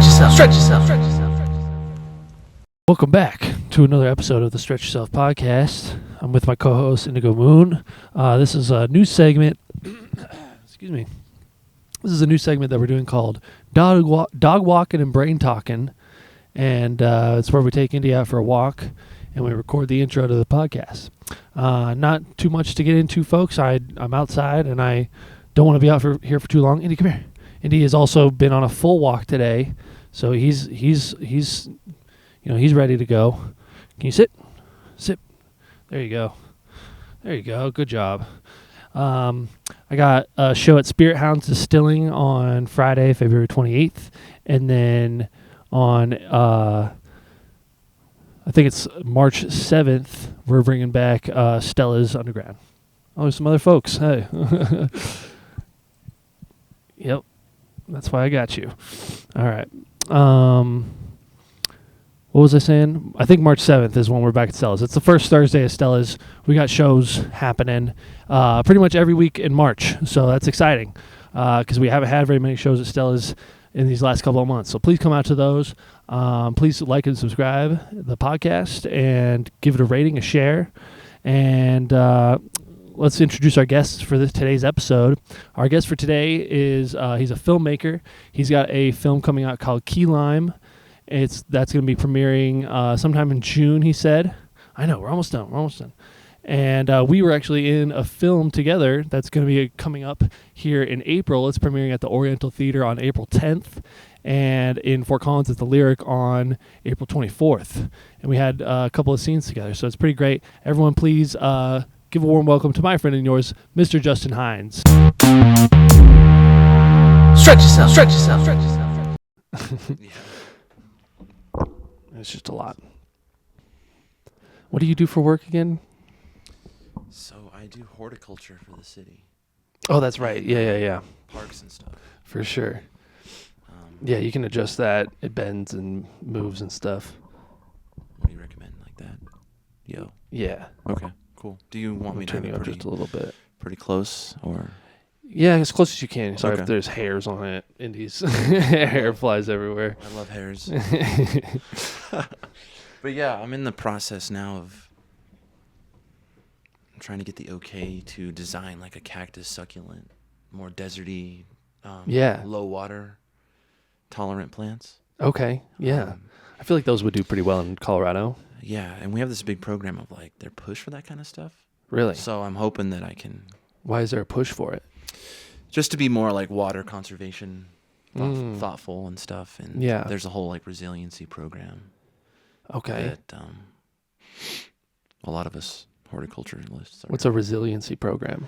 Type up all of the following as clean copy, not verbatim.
Stretch yourself. Stretch yourself. Stretch yourself. Welcome back to another episode of the Stretch Yourself podcast. I'm with my co-host Indigo Moon. This is a new segment. Excuse me. This is a new segment that we're doing called Dog Walking and Brain Talking, and it's where we take Indy out for a walk and we record the intro to the podcast. Not too much to get into, folks. I'm outside and I don't want to be out here for too long. Indy, come here. Indy has also been on a full walk today, so he's ready to go. Can you sit? Sit. There you go. There you go. Good job. I got a show at Spirit Hounds Distilling on Friday, February 28th. And then on, I think it's March 7th, we're bringing back Stella's Underground. Oh, there's some other folks. Hey. Yep. That's why I got you. All right. What was I saying? I think March 7th is when we're back at Stella's. It's the first Thursday of Stella's. We got shows happening pretty much every week in March. So that's exciting because we haven't had very many shows at Stella's in these last couple of months. So please come out to those. Please like and subscribe the podcast and give it a rating, a share. And let's introduce our guests for today's episode. Our guest for today is he's a filmmaker. He's got a film coming out called Key Lime. That's going to be premiering sometime in June, he said. I know, we're almost done. And we were actually in a film together that's going to be coming up here in April. It's premiering at the Oriental Theater on April 10th, and in Fort Collins at the Lyric on April 24th. And we had a couple of scenes together, so it's pretty great. Everyone, please give a warm welcome to my friend and yours, Mr. Justin Heinz. Stretch yourself. Stretch yourself. Stretch yourself. Yeah. It's just a lot. What do you do for work again? So I do horticulture for the city. Oh, that's right. Yeah. Parks and stuff. For sure. Yeah, you can adjust that. It bends and moves and stuff. What do you recommend, like that? Yo. Yeah. Okay, cool. Do you want me to turn have you it up just a little bit? pretty close, or? Yeah, as close as you can. Sorry Okay. if there's hairs on it. Indy's hair flies everywhere. I love hairs. But yeah, I'm in the process now of trying to get the okay to design like a cactus succulent, more deserty, low water tolerant plants. Okay, yeah. I feel like those would do pretty well in Colorado. Yeah, and we have this big program of like their push for that kind of stuff. Really? So I'm hoping that I can. Why is there a push for it? Just to be more like water conservation, thoughtful and stuff. And yeah, there's a whole like resiliency program. Okay. That a lot of us horticulturalists. What's a resiliency program?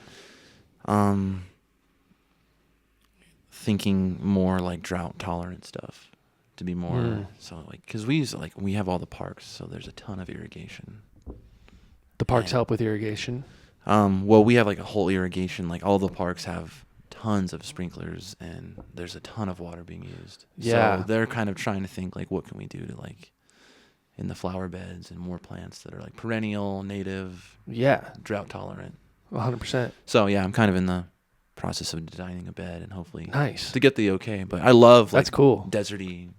Thinking more like drought tolerant stuff. To be more so like because we have all the parks, so there's a ton of irrigation. The parks help with irrigation. Well, we have like a whole irrigation. Like all the parks have tons of sprinklers, and there's a ton of water being used. Yeah. So they're kind of trying to think like, what can we do to like in the flower beds and more plants that are like perennial, native, drought tolerant. 100%. So yeah, I'm kind of in the process of designing a bed and hopefully to get the okay. But I love that's cool, deserty,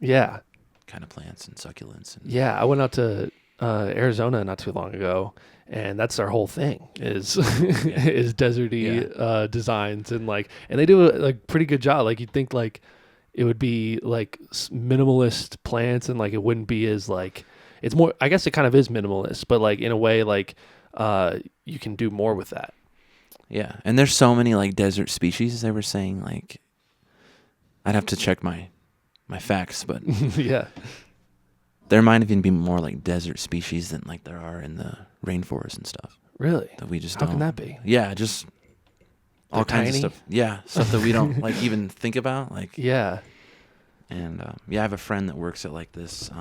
kind of plants and succulents. And I went out to Arizona not too long ago, and that's our whole thing is is deserty designs, and they do a pretty good job. Like you'd think like it would be like minimalist plants, and like it wouldn't be as like it's more. I guess it kind of is minimalist, but like in a way like you can do more with that. Yeah, and there's so many like desert species. They were saying like I'd have to check my facts, but yeah. There might even be more like desert species than like there are in the rainforest and stuff. That we just How don't. can that be? Yeah, just all kinds of stuff. Yeah, stuff that we don't like even think about. Like and I have a friend that works at like this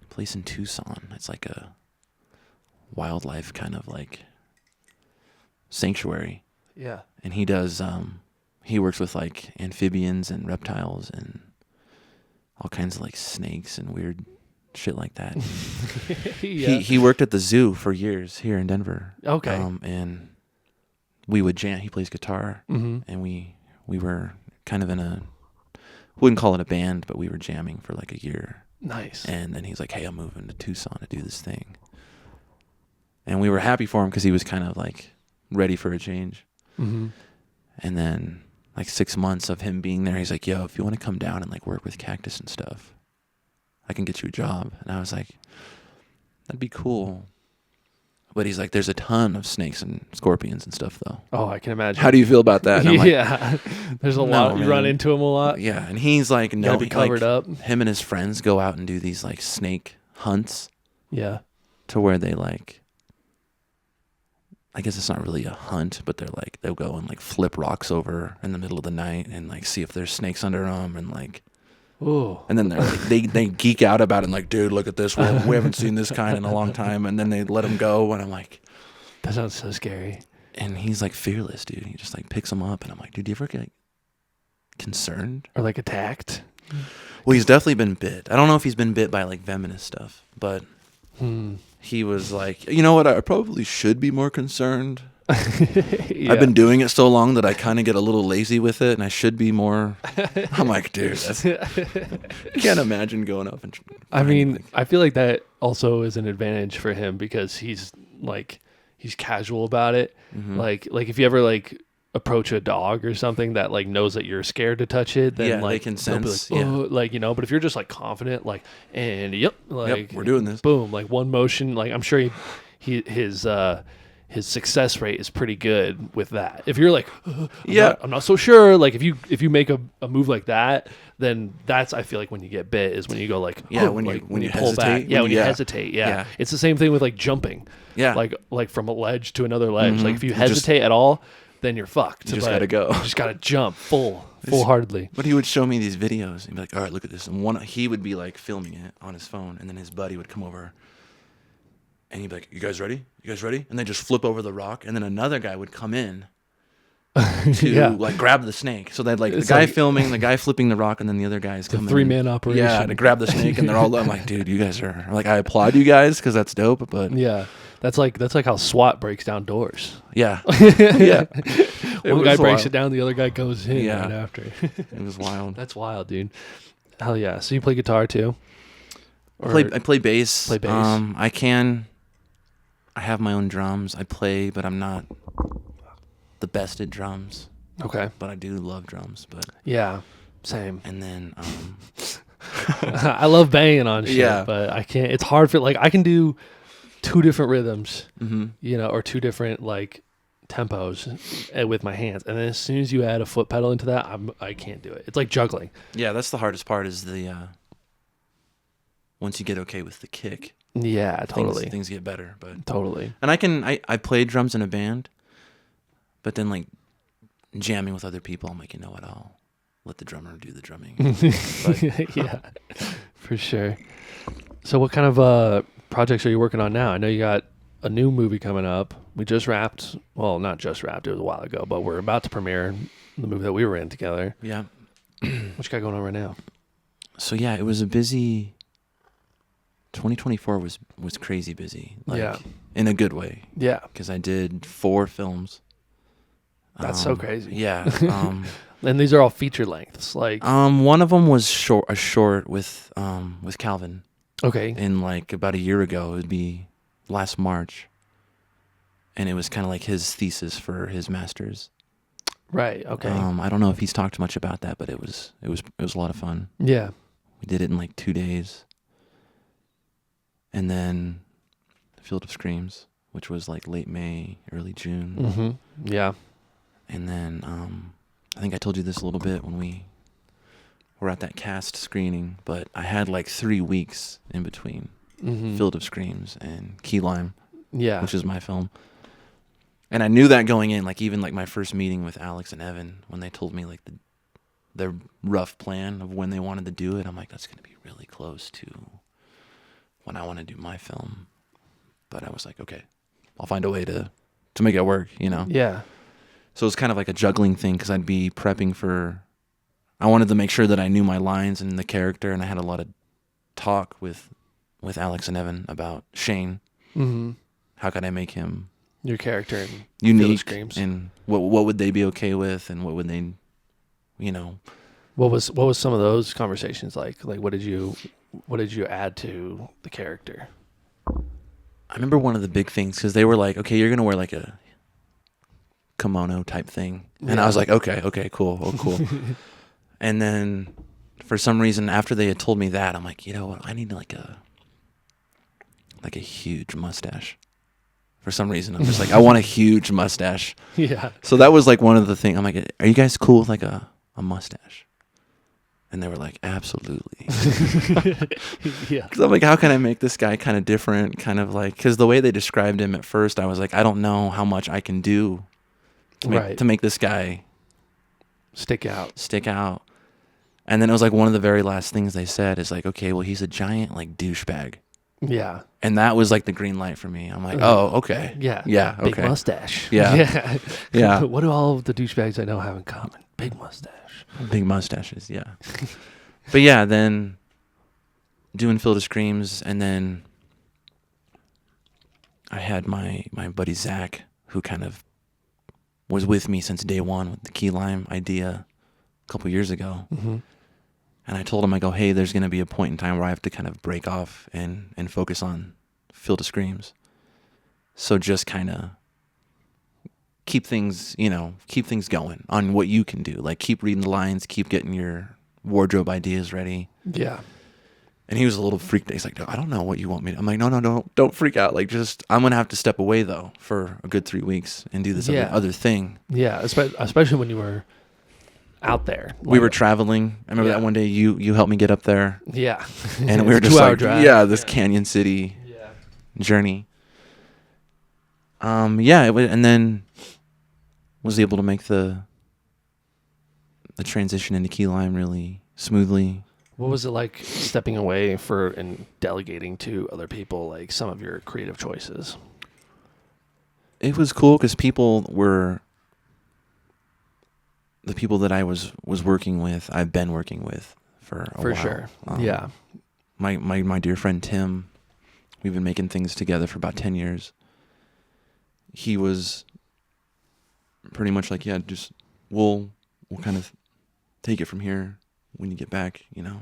place in Tucson. It's like a wildlife kind of like sanctuary. Yeah, and he does. He works with like amphibians and reptiles and all kinds of like snakes and weird shit like that. He worked at the zoo for years here in Denver. Okay. And we would jam. He plays guitar, and we were kind of in a wouldn't call it a band, but we were jamming for like a year. Nice. And then he's like, hey, I'm moving to Tucson to do this thing. And we were happy for him because he was kind of like ready for a change. Mm-hmm. And then like 6 months of him being there, he's like, yo, if you want to come down and like work with Cactus and stuff, I can get you a job. And I was like, that'd be cool. But he's like, there's a ton of snakes and scorpions and stuff, though. Oh, I can imagine. How do you feel about that? And I'm like, yeah, there's a lot. You run into him a lot. Yeah, and he's like, no, gotta be covered up. Him and his friends go out and do these like snake hunts. Yeah. To where they like, I guess it's not really a hunt, but they're like, they'll go and like flip rocks over in the middle of the night and like see if there's snakes under them and like. Ooh. And then they're like, they geek out about it and like, dude, look at this. We haven't seen this kind in a long time. And then they let him go. And I'm like, that sounds so scary. And he's like fearless, dude. He just like picks them up. And I'm like, dude, do you ever get like, concerned? Or like attacked? Well, he's definitely been bit. I don't know if he's been bit by like venomous stuff, but he was like, you know what? I probably should be more concerned. Yeah. I've been doing it so long that I kind of get a little lazy with it, and I should be more. I'm like, dude, I can't imagine going up and. I mean, I feel like that also is an advantage for him because he's casual about it. Mm-hmm. Like if you ever like approach a dog or something that like knows that you're scared to touch it, then like they can sense, be like, oh, like, you know. But if you're just like confident, like, and like, we're doing this. Boom, like one motion, like I'm sure his success rate is pretty good with that. If you're like, I'm not so sure. Like if you make a move like that, then that's, I feel like when you get bit is when you go like, when you pull hesitate, back. Yeah, when you hesitate. Yeah. It's the same thing with like jumping. Yeah. Like from a ledge to another ledge. Mm-hmm. Like if you hesitate at all, then you're fucked. You just gotta go. You just gotta jump full-heartedly. But he would show me these videos and be like, all right, look at this. And he would be like filming it on his phone, and then his buddy would come over. And he'd be like, you guys ready? You guys ready? And they just flip over the rock. And then another guy would come in to like grab the snake. So they'd like the guy filming, the guy flipping the rock, and then the other guy's coming in. 3-man operation. Yeah, to grab the snake. And they're all, I'm like, dude, you guys are, like, I applaud you guys because that's dope. But yeah, that's like how SWAT breaks down doors. Yeah. Yeah. One guy breaks it down, the other guy goes in right after. It was wild. That's wild, dude. Hell yeah. So you play guitar too? I play bass. Play bass. I have my own drums. I play, but I'm not the best at drums. Okay. But I do love drums. But yeah, same. And then I love banging on shit, but I can't. It's hard for like I can do 2 different rhythms, you know, or 2 different like tempos with my hands, and then as soon as you add a foot pedal into that, I can't do it. It's like juggling. Yeah, that's the hardest part is the once you get okay with the kick. Yeah, totally. Things get better, but totally. And I played drums in a band, but then like jamming with other people, I'm like, you know what? I'll let the drummer do the drumming. Yeah, for sure. So what kind of projects are you working on now? I know you got a new movie coming up. We just wrapped. Well, not just wrapped. It was a while ago, but we're about to premiere the movie that we were in together. Yeah. What you got going on right now? So yeah, it was a busy. 2024 was crazy busy. Like, in a good way. Yeah. Because I did 4 films. That's so crazy. Yeah. And these are all feature lengths. Like one of them was a short with Calvin. Okay. In like about a year ago. It would be last March. And it was kind of like his thesis for his master's. Right. Okay. I don't know if he's talked much about that, but it was a lot of fun. Yeah. We did it in like 2 days. And then Field of Screams, which was like late May, early June. Mm-hmm. Yeah. And then I think I told you this a little bit when we were at that cast screening, but I had like 3 weeks in between Field of Screams and Key Lime, which is my film. And I knew that going in, like even like my first meeting with Alex and Evan, when they told me like their rough plan of when they wanted to do it, I'm like, that's going to be really close to when I want to do my film. But I was like, okay, I'll find a way to make it work, you know? Yeah. So it was kind of like a juggling thing because I'd be prepping I wanted to make sure that I knew my lines and the character, and I had a lot of talk with Alex and Evan about Shane. Mm-hmm. How could I make him your character and unique, and what would they be okay with, and what would they, you know, What was some of those conversations like? Like, what did you add to the character? I remember one of the big things, because they were like, okay, you're going to wear like a kimono type thing. And I was like, okay, cool. Oh, cool. And then for some reason, after they had told me that, I'm like, you know what? I need like a huge mustache. For some reason, I'm just like, I want a huge mustache. Yeah. So that was like one of the things. I'm like, are you guys cool with like a mustache? And they were like, absolutely. Yeah. Because I'm like, how can I make this guy kind of different? Kind of like, because the way they described him at first, I was like, I don't know how much I can do to make this guy stick out. And then it was like one of the very last things they said is like, okay, well, he's a giant like douchebag. Yeah. And that was like the green light for me. I'm like, oh, okay. Yeah. Yeah. Big Okay. mustache. Yeah. Yeah. Yeah. What do all of the douchebags I know have in common? Big mustache. Big mustaches, yeah. But yeah, then doing Field of Screams, and then I had my buddy Zach, who kind of was with me since day one with the key lime idea a couple years ago. Mm-hmm. And I told him, I go, hey, there's going to be a point in time where I have to kind of break off and focus on Field of Screams. So just kind of keep things going on what you can do. Like keep reading the lines, keep getting your wardrobe ideas ready. Yeah. And he was a little freaked out. He's like, no, I don't know what you want me to. I'm like, no, don't freak out. Like I'm going to have to step away though for a good 3 weeks and do this other thing. Yeah. Especially when you were out there. We were traveling. I remember that one day you helped me get up there. Yeah. And we were just 2-hour like, drive. this Canyon City journey. And then was able to make the transition into key lime really smoothly. What was it like stepping away and delegating to other people like some of your creative choices? It was cool because the people that I was working with, I've been working with for a while. For sure. Yeah. My dear friend Tim, we've been making things together for about 10 years. He was pretty much like, yeah, just we'll kind of take it from here when you get back, you know.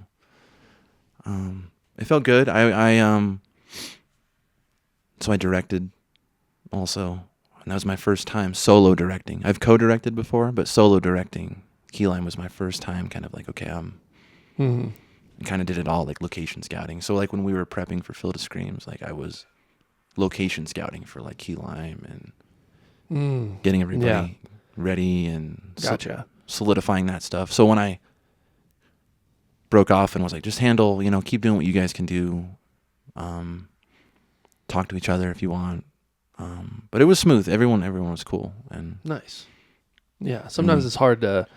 It felt good. So I directed also, and that was my first time solo directing. I've co-directed before, but solo directing key lime was my first time kind of like, okay, Mm-hmm. kind of did it all, like location scouting. So like when we were prepping for Field of Screams, like I was location scouting for like key lime and getting everybody ready and Gotcha. solidifying that stuff. So when I broke off and was like, just handle, keep doing what you guys can do. Talk to each other if you want. But it was smooth. Everyone was cool. And nice. Yeah. Sometimes it's hard to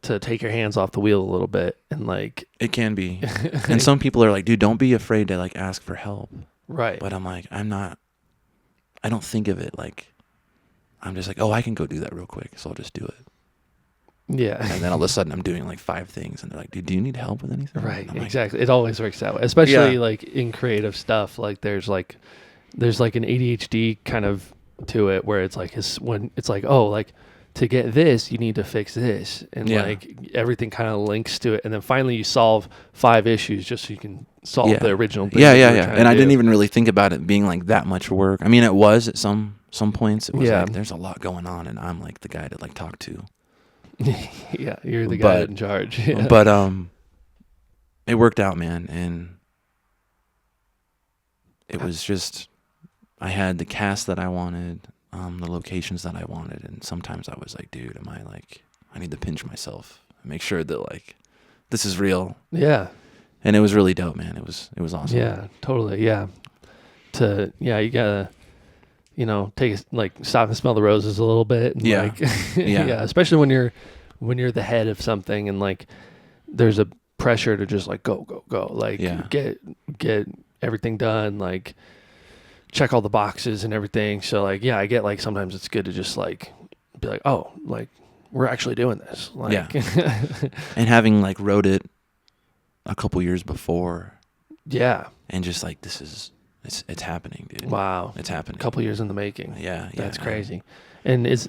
take your hands off the wheel a little bit and like it can be. And some people are like, dude, don't be afraid to like ask for help. Right. But I'm like, I don't think of it like, I'm just like, oh, I can go do that real quick. So I'll just do it. Yeah. And then all of a sudden I'm doing like 5 things and they're like, dude, do you need help with anything? Right. Like, exactly. It always works that way, especially like in creative stuff. Like there's like an ADHD kind of to it where it's like, when it's like, oh, like to get this, you need to fix this. And like everything kind of links to it. And then finally you solve 5 issues just so you can solve the original thing. Yeah. And I didn't even really think about it being like that much work. I mean, it was at some points. It was like, there's a lot going on and I'm like the guy to like talk to. Yeah, you're the guy in charge. Yeah. But it worked out, man, and it was just I had the cast that I wanted, the locations that I wanted, and sometimes I was like, dude, I need to pinch myself and make sure that like this is real. Yeah. And it was really dope, man. It was awesome. Yeah, totally. Yeah. You gotta stop and smell the roses a little bit. And yeah. Yeah. Especially when you're the head of something and like there's a pressure to just like go. Like get everything done, like check all the boxes and everything. So like, I get like sometimes it's good to just like be like, oh, like we're actually doing this. Like, and having like wrote it a couple years before. Yeah. And just like it's happening, dude. Wow. It's happening. A couple years in the making. Yeah. That's crazy. And it's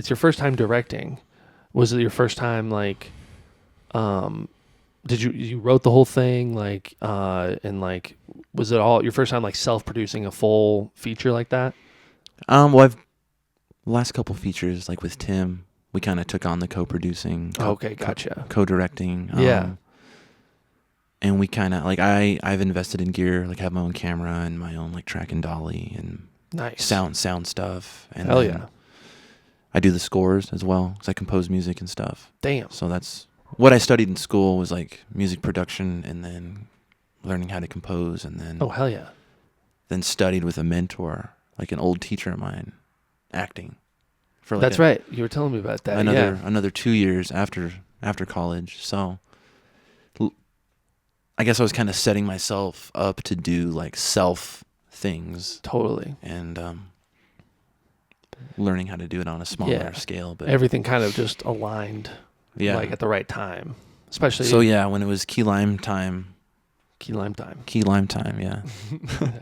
your first time directing. Was it your first time like Did you wrote the whole thing, like, and like, was it all your first time like self-producing a full feature like that? Well, last couple features, like with Tim, we kind of took on the co-producing. Okay, gotcha. Co-directing. Yeah. And we kind of, like, I've invested in gear, like have my own camera and my own like track and dolly and Nice. sound stuff. And Hell yeah. I do the scores as well because I compose music and stuff. Damn. So that's what I studied in school, was like music production and then learning how to compose, and then Oh, hell yeah. then studied with a mentor, like an old teacher of mine, acting. For like That's right. You were telling me about that. another 2 years after college. So I guess I was kind of setting myself up to do like self things. Totally. And learning how to do it on a smaller scale, but everything kind of just aligned, like at the right time, especially. So yeah, when it was key lime time. Key lime time. Yeah.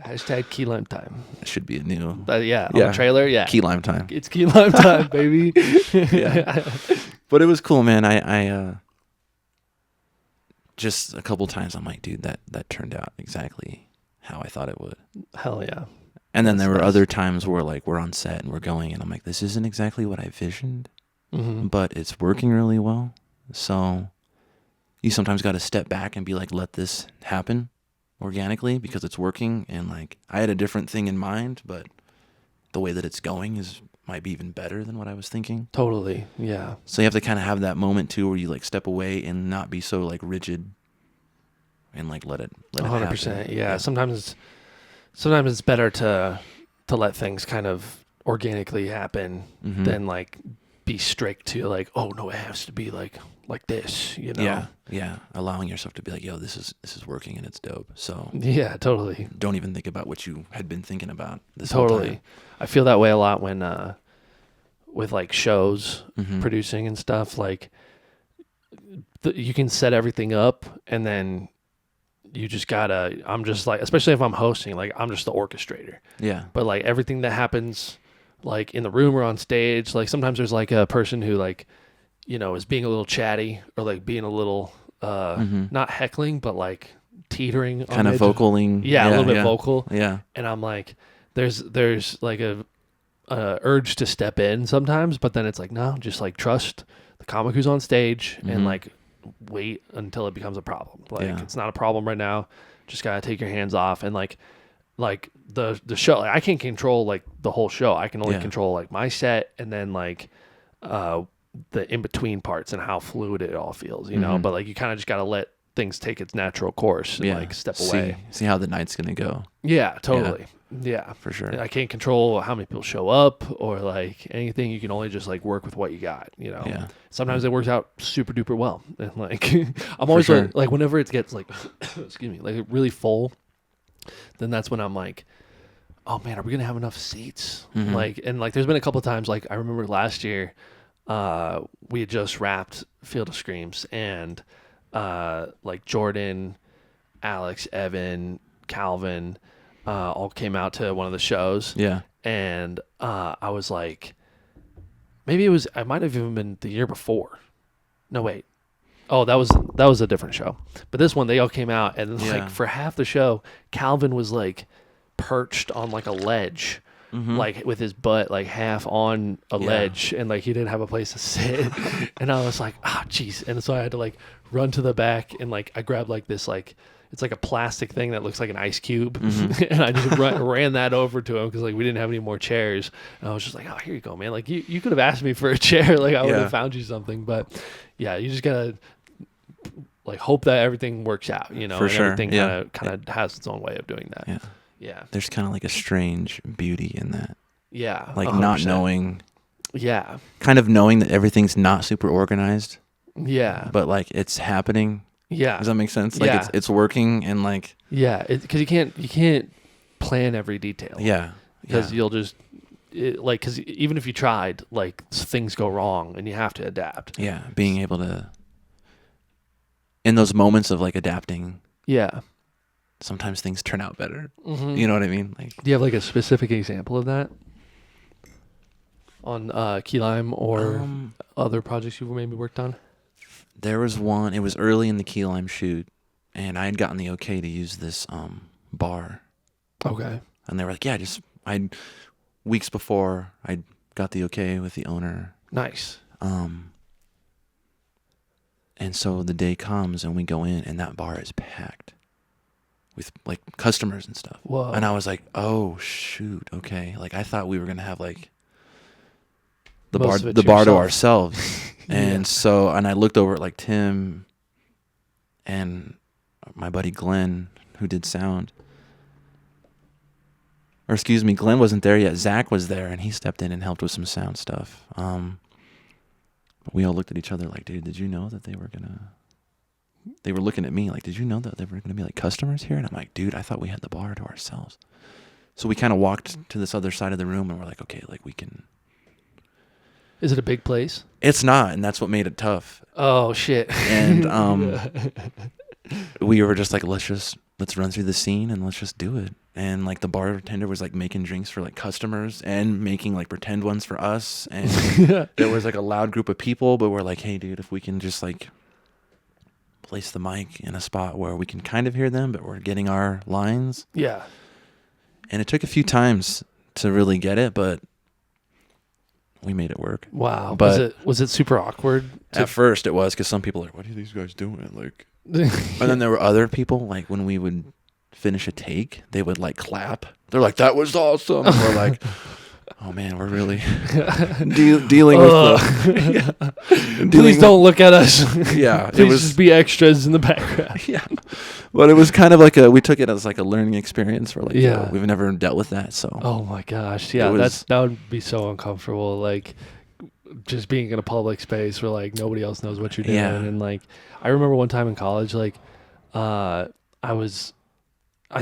Hashtag key lime time. That should be a new. On the trailer, Key lime time. It's key lime time, baby. Yeah. But it was cool, man. I just a couple times I'm like, dude, that turned out exactly how I thought it would. Hell yeah. And then there were other times where like we're on set and we're going and I'm like, this isn't exactly what I visioned, but it's working really well. So you sometimes got to step back and be like, let this happen organically because it's working. And like, I had a different thing in mind, but the way that it's going might be even better than what I was thinking. Totally. Yeah. So you have to kind of have that moment too, where you like step away and not be so like rigid and like let it 100%. happen. Yeah. Sometimes it's better to let things kind of organically happen than like be strict to like, oh no, it has to be like this, you know? Yeah. Allowing yourself to be like, yo, this is working and it's dope. So yeah, totally. Don't even think about what you had been thinking about this whole time. I feel that way a lot when with like shows producing and stuff. Like you can set everything up and then you just gotta, I'm just like, especially if I'm hosting, like I'm just the orchestrator. Yeah. But like everything that happens like in the room or on stage, like sometimes there's like a person who like, you know, is being a little chatty or like being a little, not heckling, but like teetering. Kind of vocaling. Yeah, a little bit vocal. Yeah. And I'm like, there's like a urge to step in sometimes, but then it's like, no, just like trust the comic who's on stage and like wait until it becomes a problem. Like it's not a problem right now. Just gotta take your hands off. And like the show, like, I can't control like the whole show. I can only control like my set and then like the in between parts and how fluid it all feels, you know. But like you kind of just gotta let things take its natural course and like step away. See how the night's gonna go. Yeah, totally. Yeah, for sure. I can't control how many people show up or like anything. You can only just like work with what you got, you know. Yeah. Sometimes it works out super duper well, and like I'm always like whenever it gets like excuse me, like really full, then that's when I'm like, oh man, are we gonna have enough seats? Like, and like there's been a couple of times, like I remember last year, we had just wrapped Field of Screams, and like Jordan, Alex, Evan, Calvin, all came out to one of the shows. Yeah. And I was like, maybe I might have even been the year before. No, wait. Oh, that was a different show. But this one, they all came out, and like for half the show, Calvin was like perched on like a ledge, like with his butt like half on a ledge, and like he didn't have a place to sit. And I was like, ah, jeez. And so I had to like run to the back, and like I grabbed like this like, it's like a plastic thing that looks like an ice cube. And I just ran that over to him because like we didn't have any more chairs. And I was just like, oh, here you go, man. Like you could have asked me for a chair. Like I would have found you something. But yeah, you just gotta like hope that everything works out, you know. For and sure. Everything kind of has its own way of doing that. Yeah. Yeah. There's kind of like a strange beauty in that. Yeah. Like 100%. not knowing. Yeah. Kind of knowing that everything's not super organized. Yeah. But like it's happening. Yeah. Does that make sense? Like it's working and like. Yeah. Because you can't plan every detail. Yeah. Because you'll just like, because even if you tried, like things go wrong and you have to adapt. Yeah. Being able to. In those moments of like adapting. Yeah. Sometimes things turn out better. You know what I mean? Like, do you have like a specific example of that on Key Lime or other projects you've maybe worked on? There was one. It was early in the key lime shoot, and I had gotten the okay to use this bar. Okay. And they were like, "Yeah, weeks before I got the okay with the owner." Nice. And so the day comes, and we go in, and that bar is packed with like customers and stuff. Whoa. And I was like, "Oh shoot, okay." Like I thought we were gonna have like the bar to ourselves. And so, and I looked over at like Tim and my buddy Glenn, who did sound. Or excuse me, Glenn wasn't there yet. Zach was there, and he stepped in and helped with some sound stuff. We all looked at each other like, dude, did you know that they were looking at me like, did you know that they were gonna be like customers here? And I'm like, dude, I thought we had the bar to ourselves. So we kind of walked to this other side of the room, and we're like, okay, like we can. Is it a big place? It's not, and that's what made it tough. Oh shit. And we were just like, let's run through the scene and let's just do it. And like the bartender was like making drinks for like customers and making like pretend ones for us. And there was like a loud group of people, but we're like, hey dude, if we can just like place the mic in a spot where we can kind of hear them, but we're getting our lines. Yeah. And it took a few times to really get it, but we made it work. Wow. But was it super awkward? At first it was, because some people are like, what are these guys doing? Like, and then there were other people, like when we would finish a take, they would like clap. They're like, that was awesome. And we're like, oh man, we're really dealing with the. Please don't look at us. Yeah. Please just be extras in the background. Yeah. But it was kind of like we took it as like a learning experience for like, we've never dealt with that. So. Oh my gosh. Yeah. That would be so uncomfortable. Like just being in a public space where like nobody else knows what you're doing. Yeah. And like, I remember one time in college, like, I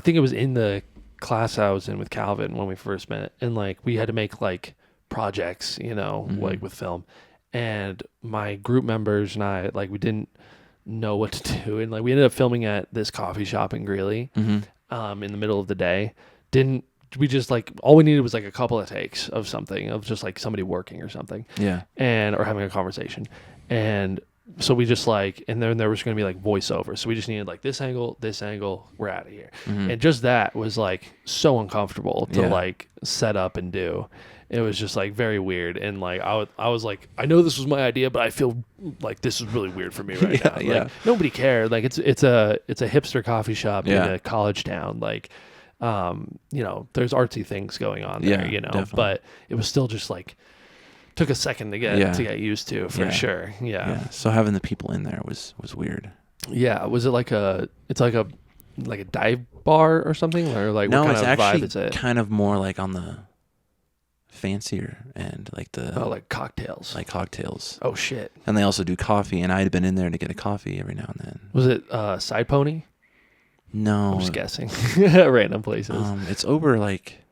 think it was in the class I was in with Calvin when we first met, and like we had to make like projects, like with film, and my group members and I, like, we didn't know what to do, and like we ended up filming at this coffee shop in Greeley, in the middle of the day. We just like, all we needed was like a couple of takes of something, of just like somebody working or something, or having a conversation, and so we just like, and then there was going to be like voiceover. So we just needed like this angle, we're out of here. And just that was like so uncomfortable to like set up and do. It was just like very weird. And like, I was like, I know this was my idea, but I feel like this is really weird for me right now. Like, nobody cared. Like it's a hipster coffee shop in a college town. Like, there's artsy things going on there, definitely. But it was still just like, took a second to get used to, for sure. Yeah. So having the people in there was weird. Yeah. Was it like it's like a dive bar or something, or like no, what kind it's of actually vibe is it? Kind of more like on the fancier end, like like cocktails. Like cocktails. Oh shit. And they also do coffee, and I had been in there to get a coffee every now and then. Was it Side Pony? No. I'm just guessing. Random places. It's over like,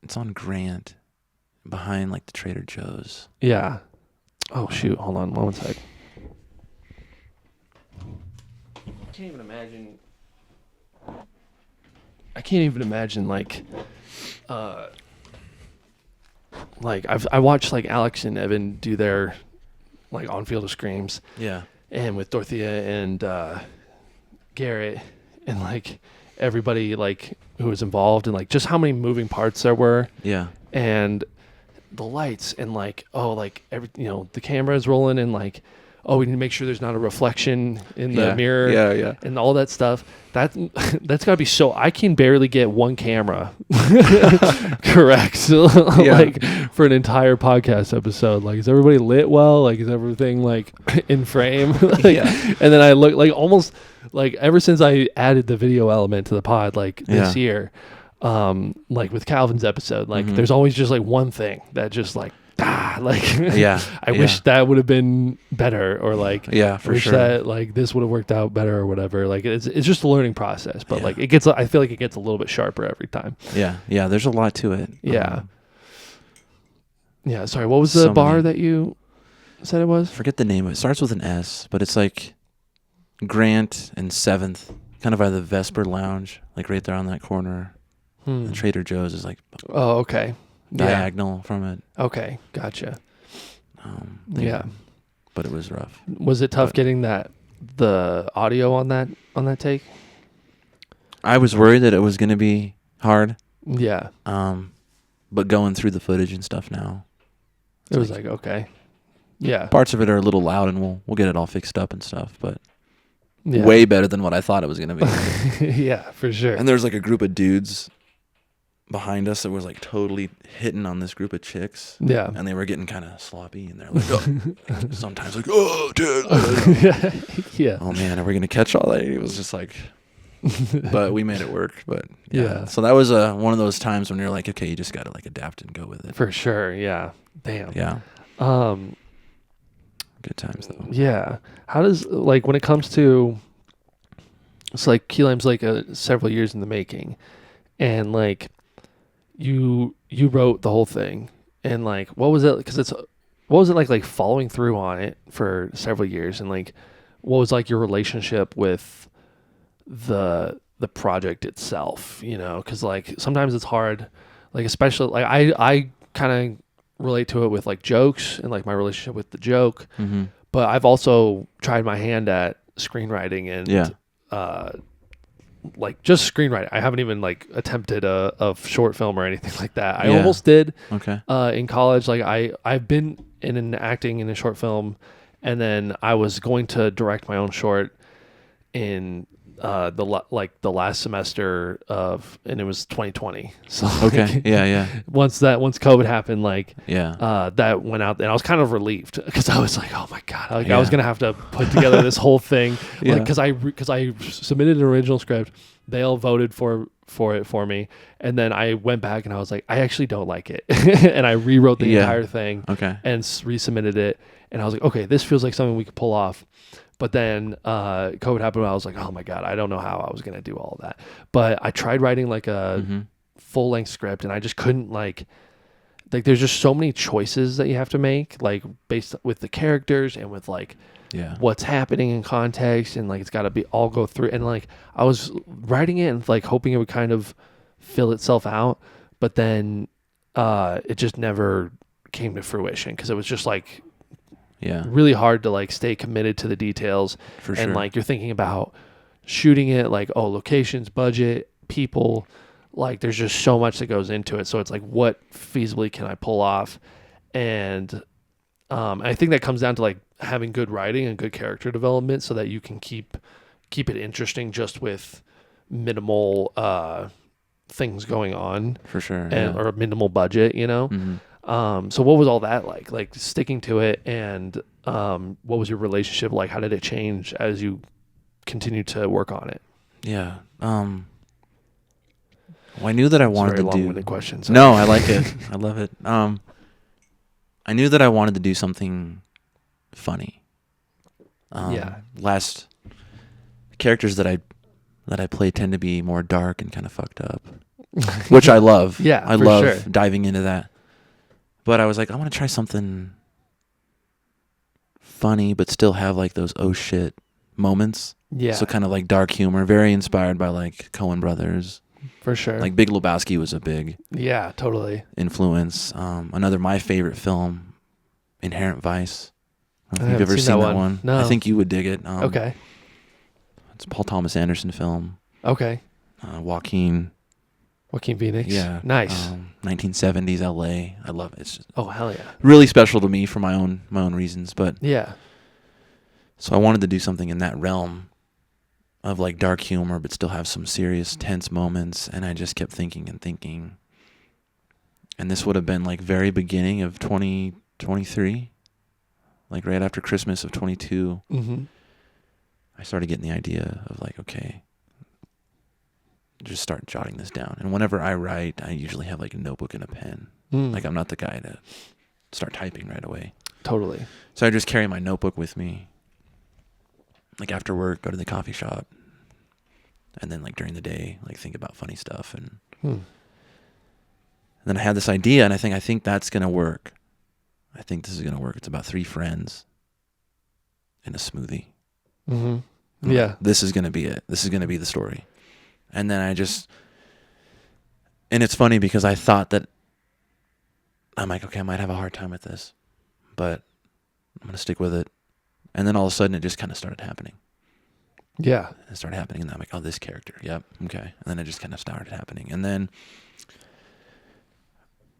it's on Grant, behind like the Trader Joe's. Yeah. Oh shoot, hold on one sec. I can't even imagine like I watched like Alex and Evan do their like on Field of Screams. Yeah. And with Dorothea and Garrett and like everybody like who was involved, and like just how many moving parts there were. Yeah. And the lights, and like, the camera is rolling, and like, we need to make sure there's not a reflection in the mirror. Yeah. And all that stuff. That's gotta be so, I can barely get one camera correct. Like for an entire podcast episode. Like, is everybody lit well? Like, is everything like in frame? And then I look like, almost like, ever since I added the video element to the pod, like this year, like with Calvin's episode, like there's always just like one thing that just like, I wish that would have been better, or like, for wish sure that like this would have worked out better or whatever. Like it's just a learning process, but like I feel like it gets a little bit sharper every time. Yeah, there's a lot to it. Sorry, what was the bar that you said it was? Forget the name of it. It starts with an S, but it's like Grant and 7th, kind of by the Vesper Lounge, like right there on that corner. The Trader Joe's is like okay, diagonal from it. Okay, gotcha. but it was rough. Was it tough getting the audio on that take? I was worried that it was going to be hard. Yeah. But going through the footage and stuff now, it was like okay. Yeah. Parts of it are a little loud, and we'll get it all fixed up and stuff, but yeah. way better than what I thought it was going to be. Yeah, for sure. And there's like a group of dudes behind us that was like totally hitting on this group of chicks. Yeah. And they were getting kind of sloppy, and they're like, oh, sometimes like, oh, dude. Yeah. Oh man, are we going to catch all that? It was just like, but we made it work. But yeah. So that was one of those times when you're like, okay, you just got to like adapt and go with it. For sure. Yeah. Damn. Yeah. Good times though. Yeah. How does, like, when it comes to, it's like Key Lime's like several years in the making, and like you wrote the whole thing, and like what was it? Because what was it like following through on it for several years, and like what was like your relationship with the project itself? You know, because like sometimes it's hard, like especially like I kind of relate to it with like jokes and like my relationship with the joke. Mm-hmm. But I've also tried my hand at screenwriting and like just screenwriting. I haven't even like attempted a short film or anything like that. I almost did in college. Like I've been in acting in a short film, and then I was going to direct my own short in the last semester and it was 2020. So okay, yeah. Once COVID happened, like yeah, that went out, and I was kind of relieved because I was like, oh my god, like I was gonna have to put together this whole thing, like because I submitted an original script, they all voted for it for me, and then I went back and I was like, I actually don't like it, and I rewrote the entire thing, and resubmitted it, and I was like, okay, this feels like something we could pull off. But then COVID happened, and I was like, oh my god, I don't know how I was gonna do all of that. But I tried writing like a full length script, and I just couldn't like there's just so many choices that you have to make, like based with the characters and with like what's happening in context, and like it's got to be all go through. And like I was writing it and like hoping it would kind of fill itself out, but then it just never came to fruition because it was just like really hard to like stay committed to the details. For sure. And like you're thinking about shooting it, like locations, budget, people, like there's just so much that goes into it. So it's like, what feasibly can I pull off? And I think that comes down to like having good writing and good character development so that you can keep it interesting just with minimal things going on. For sure. Or a minimal budget, you know? Mm-hmm. So what was all that like sticking to it, and what was your relationship like? How did it change as you continued to work on it? Yeah. Well, I knew that I wanted to do long-winded questions. No, I like it. I love it. I knew that I wanted to do something funny. Last characters that I play tend to be more dark and kind of fucked up, which I love. I love diving into that. But I was like, I want to try something funny, but still have like those oh shit moments. Yeah. So kind of like dark humor, very inspired by like Coen Brothers. For sure. Like Big Lebowski was a big influence. My favorite film, Inherent Vice. I don't know if you've ever seen that one. No. I think you would dig it. Okay. It's a Paul Thomas Anderson film. Okay. Joaquin Phoenix. Yeah. Nice. 1970s LA. I love it. It's just hell yeah. Really special to me for my own reasons, but so I wanted to do something in that realm of like dark humor but still have some serious tense moments, and I just kept thinking. And this would have been like very beginning of 2023. Like right after Christmas of 22. Mm-hmm. I started getting the idea of like, okay, just start jotting this down. And whenever I write, I usually have like a notebook and a pen. Like I'm not the guy to start typing right away. Totally. So I just carry my notebook with me. Like after work, go to the coffee shop. And then like during the day, like think about funny stuff. And then I had this idea, and I think that's going to work. I think this is going to work. It's about 3 friends and a smoothie. Mm-hmm. Yeah. This is going to be it. This is going to be the story. And then and it's funny because I thought that I'm like, okay, I might have a hard time with this, but I'm going to stick with it. And then all of a sudden it just kind of started happening. Yeah. It started happening, and I'm like, oh, this character. Yep. Okay. And then it just kind of started happening. And then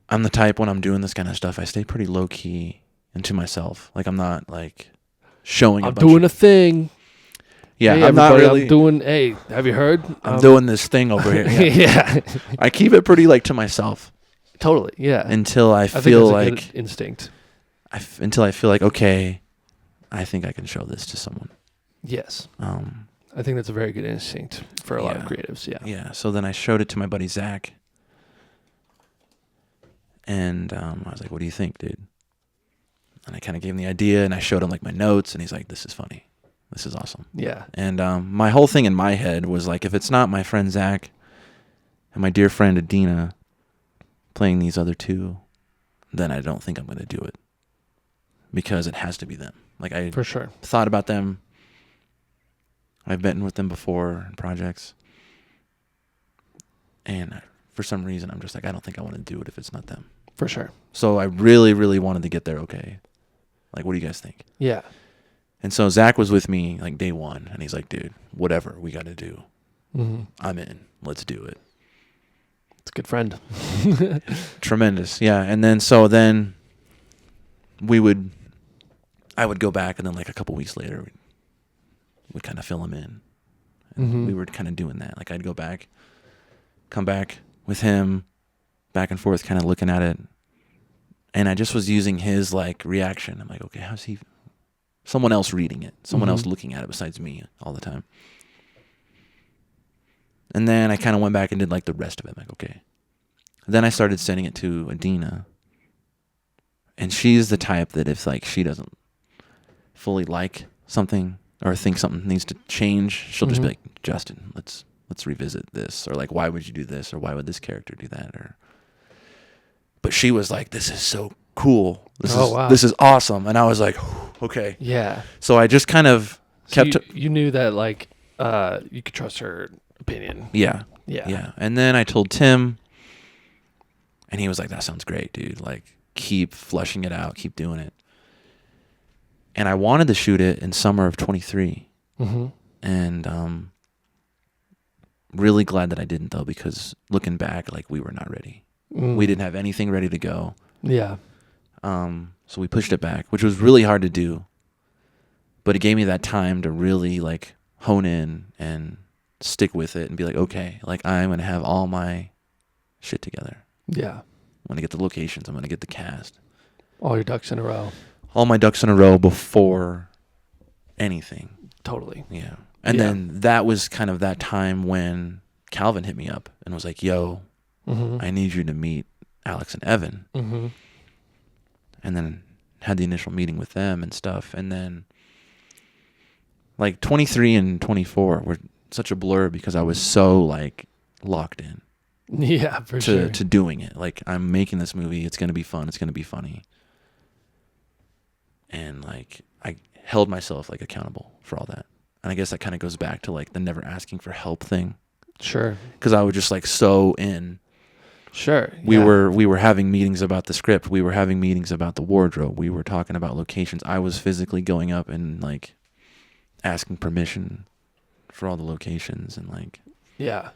I'm the type, when I'm doing this kind of stuff, I stay pretty low key and to myself. Like, I'm not like showing I'm doing a thing. Yeah, hey, I'm not really. I'm doing, hey, have you heard? I'm doing this thing over here. Yeah. I keep it pretty like to myself. Totally, yeah. Until I think feel that's a like good instinct. Until I feel like, okay, I think I can show this to someone. Yes. I think that's a very good instinct for a lot of creatives. Yeah. Yeah. So then I showed it to my buddy Zach, and I was like, "What do you think, dude?" And I kind of gave him the idea, and I showed him like my notes, and he's like, "This is funny. This is awesome." Yeah. And my whole thing in my head was like, if it's not my friend Zach and my dear friend Adina playing these other two, then I don't think I'm going to do it, because it has to be them. Like, I for sure thought about them. I've been with them before in projects, and for some reason I'm just like, I don't think I want to do it if it's not them. For sure. So I really, really wanted to get there. Okay, like, what do you guys think? Yeah. And so Zach was with me like day one, and he's like, dude, whatever we got to do, I'm in. Let's do it. It's a good friend. Tremendous. Yeah. And then I would go back, and then like a couple weeks later, we'd kind of fill him in. And we were kind of doing that. Like, I'd go back, come back with him, back and forth, kind of looking at it. And I just was using his like reaction. I'm like, okay, how's he? Someone else reading it, someone else looking at it besides me all the time. And then I kind of went back and did like the rest of it. I'm like, okay. Then I started sending it to Adina. And she's the type that if like she doesn't fully like something or think something needs to change, she'll just be like, Justin, let's revisit this. Or like, why would you do this? Or why would this character do that? But she was like, this is so cool. This is awesome. And I was like, okay. Yeah. So I just kind of kept. You knew that like you could trust her opinion. Yeah. Yeah. Yeah. And then I told Tim, and he was like, that sounds great, dude. Like, keep fleshing it out, keep doing it. And I wanted to shoot it in summer of 23. And really glad that I didn't, though, because looking back, like, we were not ready. We didn't have anything ready to go. Yeah. So we pushed it back, which was really hard to do. But it gave me that time to really like hone in and stick with it and be like, okay, like, I'm going to have all my shit together. Yeah. I'm going to get the locations. I'm going to get the cast. All your ducks in a row. All my ducks in a row before anything. Totally. Yeah. And then that was kind of that time when Calvin hit me up and was like, yo, I need you to meet Alex and Evan. And then had the initial meeting with them and stuff. And then like 23 and 24 were such a blur because I was so like locked in. Yeah, for sure. To doing it. Like, I'm making this movie. It's going to be fun. It's going to be funny. And like, I held myself like accountable for all that. And I guess that kind of goes back to like the never asking for help thing. Sure. Because I was just like so in. Sure. We were having meetings about the script. We were having meetings about the wardrobe. We were talking about locations. I was physically going up and like asking permission for all the locations and like. Yeah.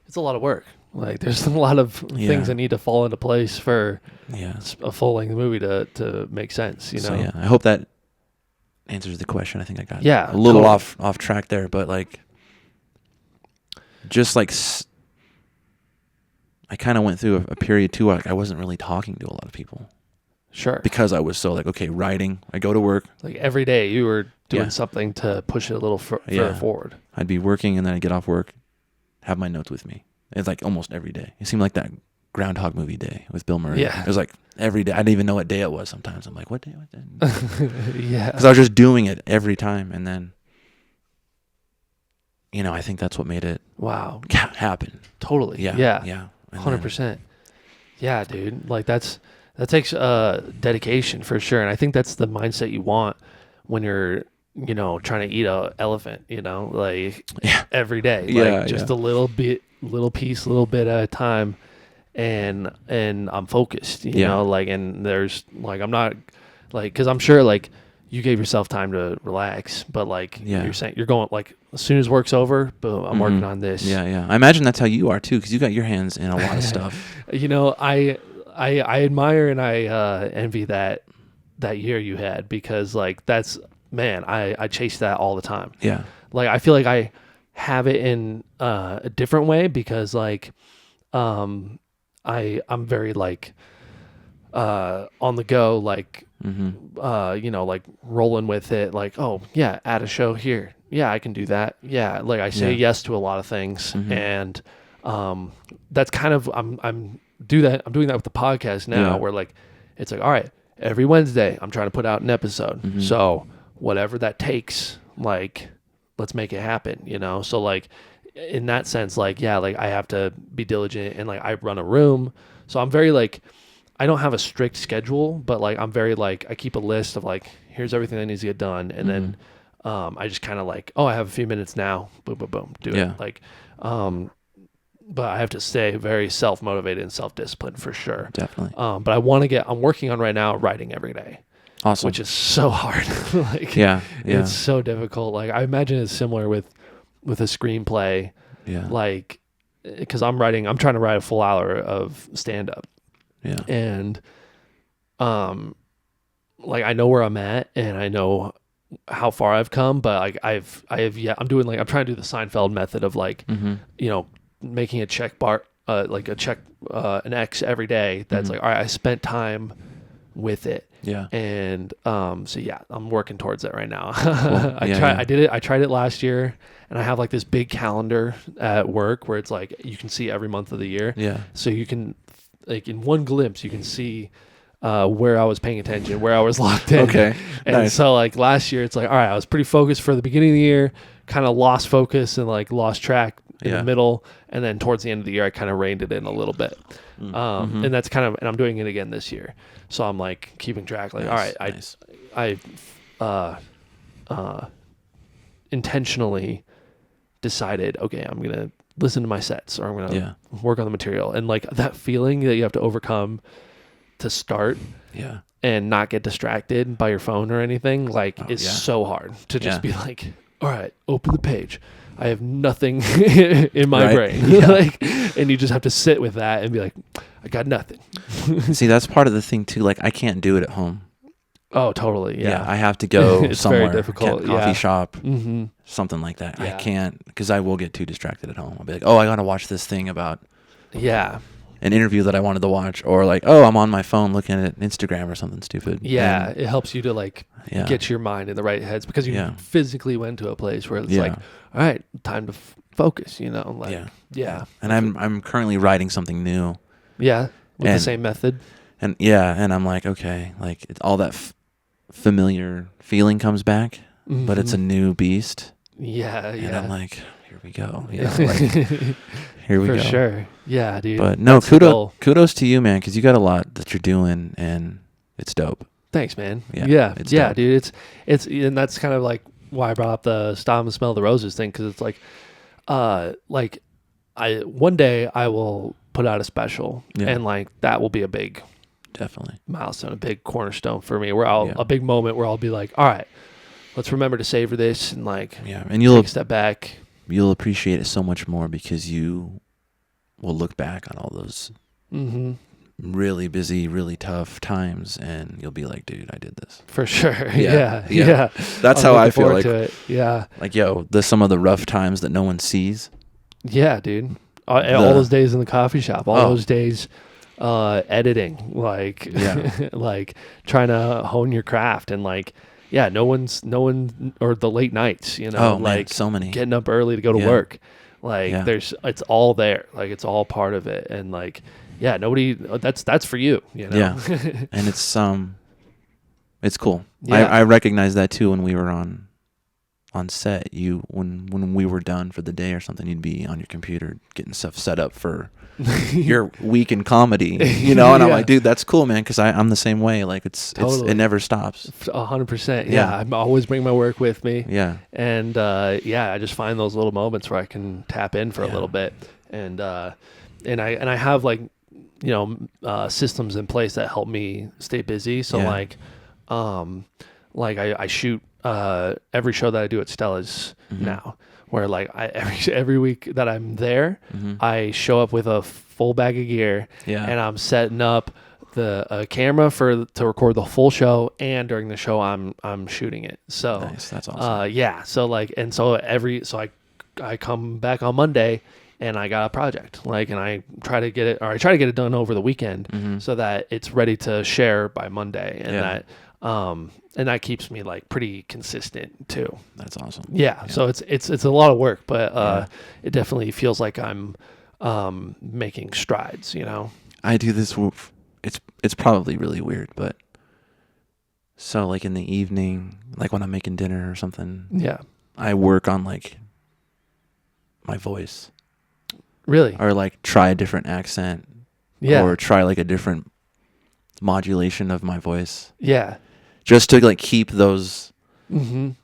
It's a lot of work. Like, there's a lot of things that need to fall into place for a full-length movie to make sense, you know? So, yeah, I hope that answers the question. I think I got a little totally. off track there, but, like, just, like, I kind of went through a period, too, like, I wasn't really talking to a lot of people. Sure. Because I was so, like, okay, writing. I go to work. Like, every day you were doing something to push it a little further forward. I'd be working, and then I'd get off work, have my notes with me. It's like almost every day. It seemed like that Groundhog Movie day with Bill Murray. Yeah. It was like every day. I didn't even know what day it was sometimes. I'm like, what day? Yeah. Because I was just doing it every time. And then, you know, I think that's what made it happen. Totally. Yeah. Yeah. Yeah. 100%. Yeah, dude. Like, that takes dedication for sure. And I think that's the mindset you want when you're, you know, trying to eat an elephant, you know, like every day, like just a little bit, little piece, little bit at a time. And I'm focused, you know, like, and there's like, I'm not like, cause I'm sure like you gave yourself time to relax, but like Yeah. you're saying, you're going like as soon as work's over, boom, I'm working on this. Yeah. I imagine that's how you are too, because you got your hands in a lot of stuff. You know, I admire and I envy that year you had, because like that's, man, I chase that all the time. Yeah. Like I feel like I have it in a different way, because like I'm very like on the go, like you know, like rolling with it, like, oh yeah, add a show here, yeah, I can do that, yeah, like I say yes to a lot of things. And that's kind of I'm doing that with the podcast now, where like it's like, all right, every Wednesday I'm trying to put out an episode, so whatever that takes, like let's make it happen, you know. So like in that sense, like yeah, like I have to be diligent, and like I run a room, so I'm very like, I don't have a strict schedule, but like I'm very like, I keep a list of like, here's everything that needs to get done, and then I just kind of like, oh, I have a few minutes now, boom boom boom, do it. Like but I have to stay very self-motivated and self-disciplined for sure. Definitely. But I'm working on right now writing every day. Awesome. Which is so hard. Like it's so difficult. Like I imagine it's similar with a screenplay. Yeah. Like, because I'm trying to write a full hour of stand-up. Yeah. And like I know where I'm at, and I know how far I've come, but like I'm trying to do the Seinfeld method of like, you know, making a check bar, like a check, an X every day. That's like, all right, I spent time with it. Yeah. And so yeah, I'm working towards that right now. Cool. I tried it last year, and I have like this big calendar at work where it's like you can see every month of the year. Yeah. So you can, like in one glimpse, you can see where I was paying attention, where I was locked in. Okay. And nice. So like last year, it's like, all right, I was pretty focused for the beginning of the year, kind of lost focus and like lost track in the middle, and then towards the end of the year, I kind of reined it in a little bit. And that's kind of, and I'm doing it again this year. So I'm like keeping track, like, all right, I intentionally decided, okay, I'm going to listen to my sets, or I'm going to work on the material. And like that feeling that you have to overcome to start and not get distracted by your phone or anything, like it's so hard to just be like, all right, open the page. I have nothing in my brain. Like, and you just have to sit with that and be like, I got nothing. See, that's part of the thing too. Like I can't do it at home. Oh, totally. Yeah. I have to go it's somewhere, very difficult. Coffee shop, something like that. I can't, because I will get too distracted at home. I'll be like, oh, I got to watch this thing about an interview that I wanted to watch, or like, oh, I'm on my phone looking at Instagram or something stupid. Yeah, and it helps you to like get your mind in the right heads, because you physically went to a place where it's like, all right, time to focus, you know, like And I'm currently writing something new. Yeah, with the same method. And and I'm like, okay, like all that familiar feeling comes back, but it's a new beast. Yeah, and I'm like, here we go. You know, like, here we go. For sure. Yeah, dude. But no, kudos to you, man, because you got a lot that you're doing, and it's dope. Thanks, man. Yeah, dude. It's and that's kind of like why I brought up the stop and smell the roses thing, because it's like one day I will put out a special, and like that will be a big, definitely milestone, a big cornerstone for me, where a big moment where I'll be like, all right, let's remember to savor this, and like and you'll take a step back. You'll appreciate it so much more, because you will look back on all those really busy, really tough times, and you'll be like, dude, I did this. For sure. Yeah. That's how I feel like. Yeah. Like, yo, there's some of the rough times that no one sees. Yeah, dude. All those days in the coffee shop, all those days editing, like like trying to hone your craft, and like no one, or the late nights, you know, like so many, getting up early to go to work. Like it's all there. Like it's all part of it. And like, nobody, that's for you, you know? Yeah. And it's cool. Yeah. I recognize that too. When we were on set, when we were done for the day or something, you'd be on your computer getting stuff set up for your week in comedy, you know? And I'm like, dude, that's cool, man. Cause I'm the same way. Like it never stops. 100%. Yeah. I always bring my work with me. Yeah. And, I just find those little moments where I can tap in for a little bit. And I have like, you know, systems in place that help me stay busy. So like I shoot every show that I do at Stella's now, where like every week that I'm there, I show up with a full bag of gear, and I'm setting up the camera to record the full show, and during the show I'm shooting it. So nice. That's awesome. So like, and so I come back on Monday and I got a project, like, and I try to get it done over the weekend so that it's ready to share by Monday, and that keeps me like pretty consistent too. That's awesome. Yeah. So it's a lot of work, but it definitely feels like I'm making strides, you know. I do this. It's probably really weird, but so like in the evening, like when I'm making dinner or something, I work on like my voice. Really? Or like try a different accent. Yeah. Or try like a different modulation of my voice. Yeah. Just to like keep those keep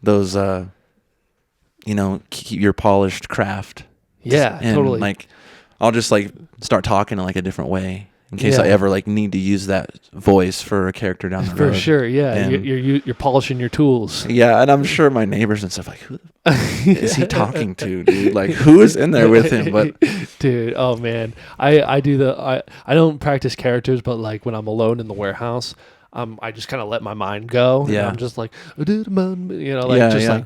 your polished craft. Yeah, and totally. Like I'll just like start talking in like a different way in case I ever like need to use that voice for a character down the road. For sure, yeah. And you're polishing your tools. Yeah, and I'm sure my neighbors and stuff like, who is he talking to, dude? Like, who is in there with him? But dude, oh man, I don't practice characters, but like when I'm alone in the warehouse, I just kind of let my mind go. Yeah. And I'm just like, like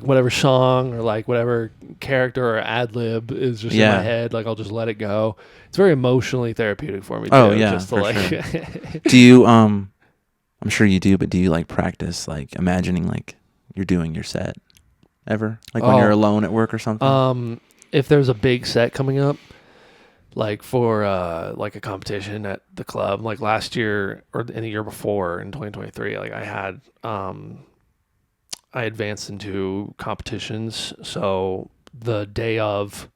whatever song or like whatever character or ad lib is just in my head, like I'll just let it go. It's very emotionally therapeutic for me too. Oh yeah, just to for sure. Do you I'm sure you do, but do you like practice like imagining like you're doing your set ever? Like when you're alone at work or something? If there's a big set coming up, like for like a competition at the club, like last year or in the year before in 2023, like I had I advanced into competitions. So the day of,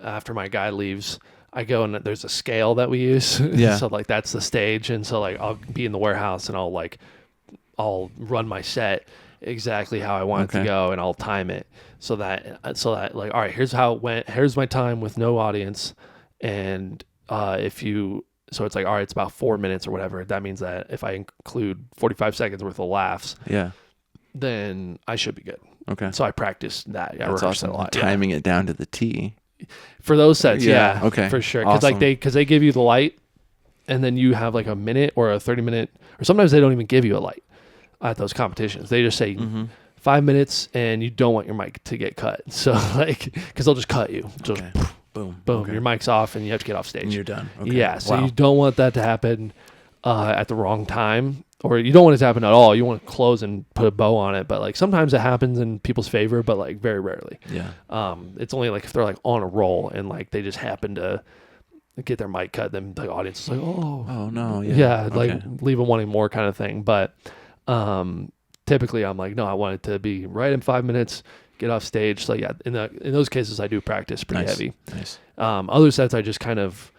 after my guy leaves, I go and there's a scale that we use. Yeah. So like that's the stage, and so like I'll be in the warehouse and I'll run my set exactly how I want it to go, and I'll time it so that like, all right, here's how it went. Here's my time with no audience. And so it's like, all right, it's about 4 minutes or whatever. That means that if I include 45 seconds worth of laughs, then I should be good. Okay. So I practiced that. Yeah, that's awesome. A lot. Timing it down to the T. For those sets, yeah. Okay. For sure. Because they give you the light, and then you have like a minute or a 30-minute, or sometimes they don't even give you a light at those competitions. They just say 5 minutes, and you don't want your mic to get cut. So like, because they'll just cut you. Just boom. Okay. Your mic's off, and you have to get off stage. And you're done. Okay. Yeah. So you don't want that to happen at the wrong time, or you don't want it to happen at all. You want to close and put a bow on it, but like sometimes it happens in people's favor, but like very rarely. Yeah. It's only like if they're like on a roll and like they just happen to get their mic cut, then the audience is like, oh no, yeah, like leave them wanting more kind of thing. But typically I'm like, no, I want it to be right in 5 minutes. Get off stage. So yeah, in those cases I do practice pretty heavy. Nice. Other sets I just kind of,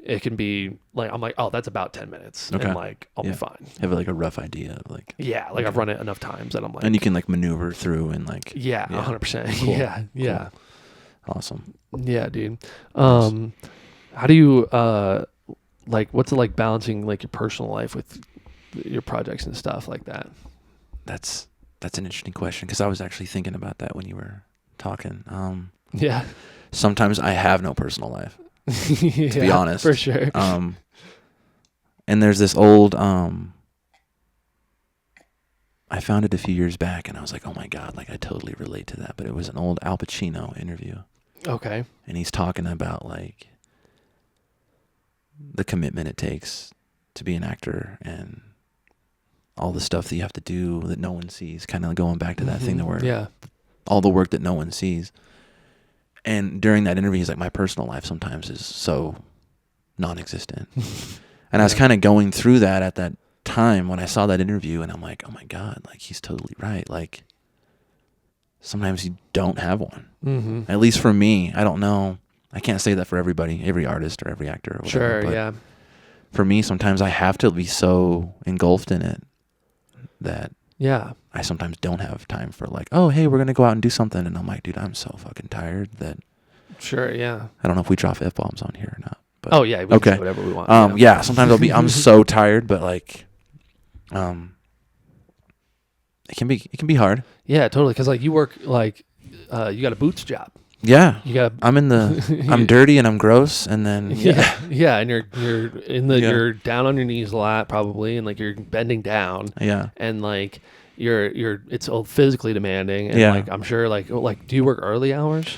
it can be like, I'm like, oh, that's about 10 minutes. Okay. And like, I'll be fine. Have like a rough idea of like. Yeah. Like I've run it enough times that I'm like. And you can like maneuver through and like. Yeah. 100%. Cool. Yeah. Yeah. Cool. Awesome. Yeah, dude. How do you, like, what's it like balancing like your personal life with your projects and stuff like that? That's an interesting question, because I was actually thinking about that when you were talking. Yeah. Sometimes I have no personal life, to be honest. For sure. And there's this old, I found it a few years back, and I was like, oh my God, like I totally relate to that. But it was an old Al Pacino interview. Okay. And he's talking about like the commitment it takes to be an actor and all the stuff that you have to do that no one sees, kind of going back to that thing that we're, all the work that no one sees. And during that interview, he's like, my personal life sometimes is so non-existent. And I was kind of going through that at that time when I saw that interview, and I'm like, oh my God, like he's totally right. Like sometimes you don't have one. At least for me, I don't know. I can't say that for everybody, every artist or every actor or whatever. Sure, yeah. For me, sometimes I have to be so engulfed in it that I sometimes don't have time for like, oh, hey, we're going to go out and do something. And I'm like, dude, I'm so fucking tired that. Sure, yeah. I don't know if we drop F-bombs on here or not. But, we can say whatever we want. Yeah, sometimes I'm so tired, but like, it can be hard. Yeah, totally. Because like you work like you got a boots job. Yeah, You got. I'm dirty and I'm gross, and then yeah, and you're in the Yeah. you're down on your knees a lot probably, and like you're bending down. Yeah. And like it's all physically demanding, and Yeah. like I'm sure like do you work early hours?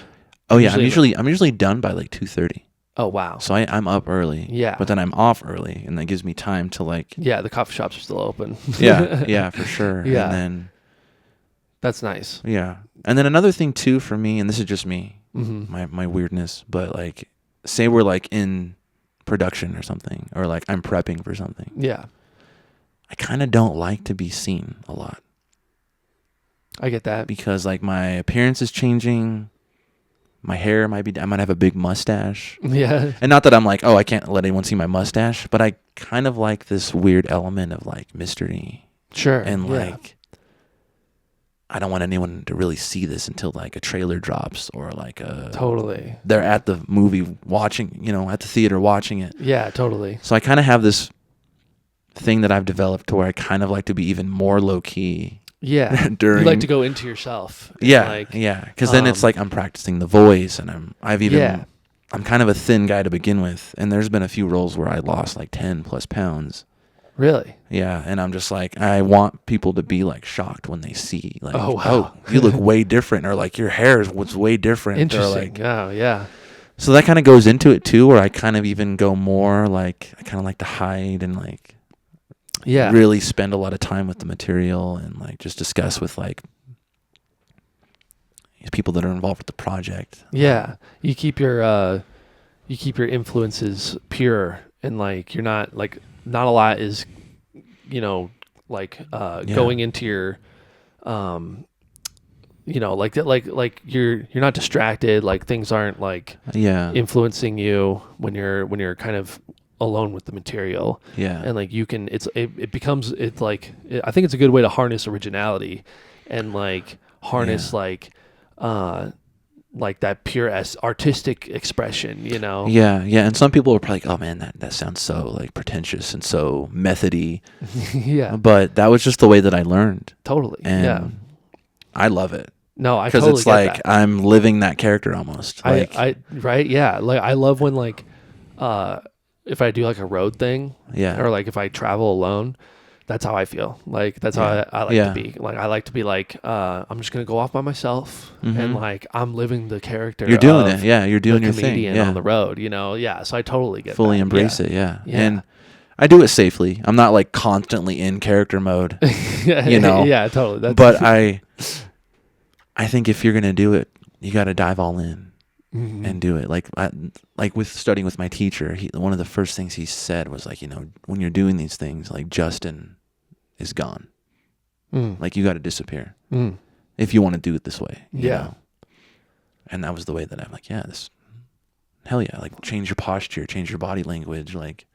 Oh yeah, I'm usually done by like 2:30. Oh wow. So I'm up early. Yeah. But then I'm off early, and that gives me time to like. Yeah, the coffee shops are still open. yeah, for sure. Yeah. And then. That's nice. Yeah. And then another thing too for me, and this is just me, Mm-hmm. my weirdness, but like, say we're like in production or something, or like I'm prepping for something. Yeah. I kind of don't like to be seen a lot. I get that. Because like my appearance is changing. My hair I might have a big mustache. Yeah. And not that I'm like, oh, I can't let anyone see my mustache, but I kind of like this weird element of like mystery. Sure. And yeah. like, I don't want anyone to really see this until like a trailer drops or like totally. they're at the movie watching, at the theater watching it. Yeah, totally. So I kind of have this thing that I've developed to where I kind of like to be even more low key. Yeah. During, you like to go into yourself. Yeah. Like, yeah. Because then it's like I'm practicing the voice, and I'm kind of a thin guy to begin with. And there's been a few roles where I lost like 10 plus pounds. Really? Yeah, and I'm just like, I want people to be like shocked when they see, like, oh, wow. You look way different, or like your hair was way different. Interesting. Or, like, oh, yeah. So that kind of goes into it too, where I kind of even go more like, I kind of like to hide and like, really spend a lot of time with the material and like just discuss with like people that are involved with the project. Yeah, you keep your influences pure, and like you're not like. Not a lot is, going into your, like you're not distracted. Like things aren't like influencing you when you're kind of alone with the material. Yeah, and like you can, it becomes I think it's a good way to harness originality, and like harness like that pure artistic expression, Yeah, and some people are probably like, oh man, that sounds so like pretentious and so methody. Yeah. But that was just the way that I learned. Totally. And yeah. I love it. No, I because totally it's like that. I'm living that character almost. Like, right, yeah. Like I love when like if I do like a road thing, or like if I travel alone, that's how I feel. Like that's how I like to be. Like I like to be like I'm just gonna go off by myself, and like I'm living the character. You're doing it. Yeah, you're doing your thing. On the road. Yeah. So I totally get fully that. embrace it. Yeah, and I do it safely. I'm not like constantly in character mode. Yeah, totally. But I think if you're gonna do it, you got to dive all in and do it. Like with studying with my teacher, one of the first things he said was like, when you're doing these things, like Justin is gone. Like you got to disappear if you want to do it this way. You know? And that was the way that I'm like, hell yeah, like change your posture, change your body language, like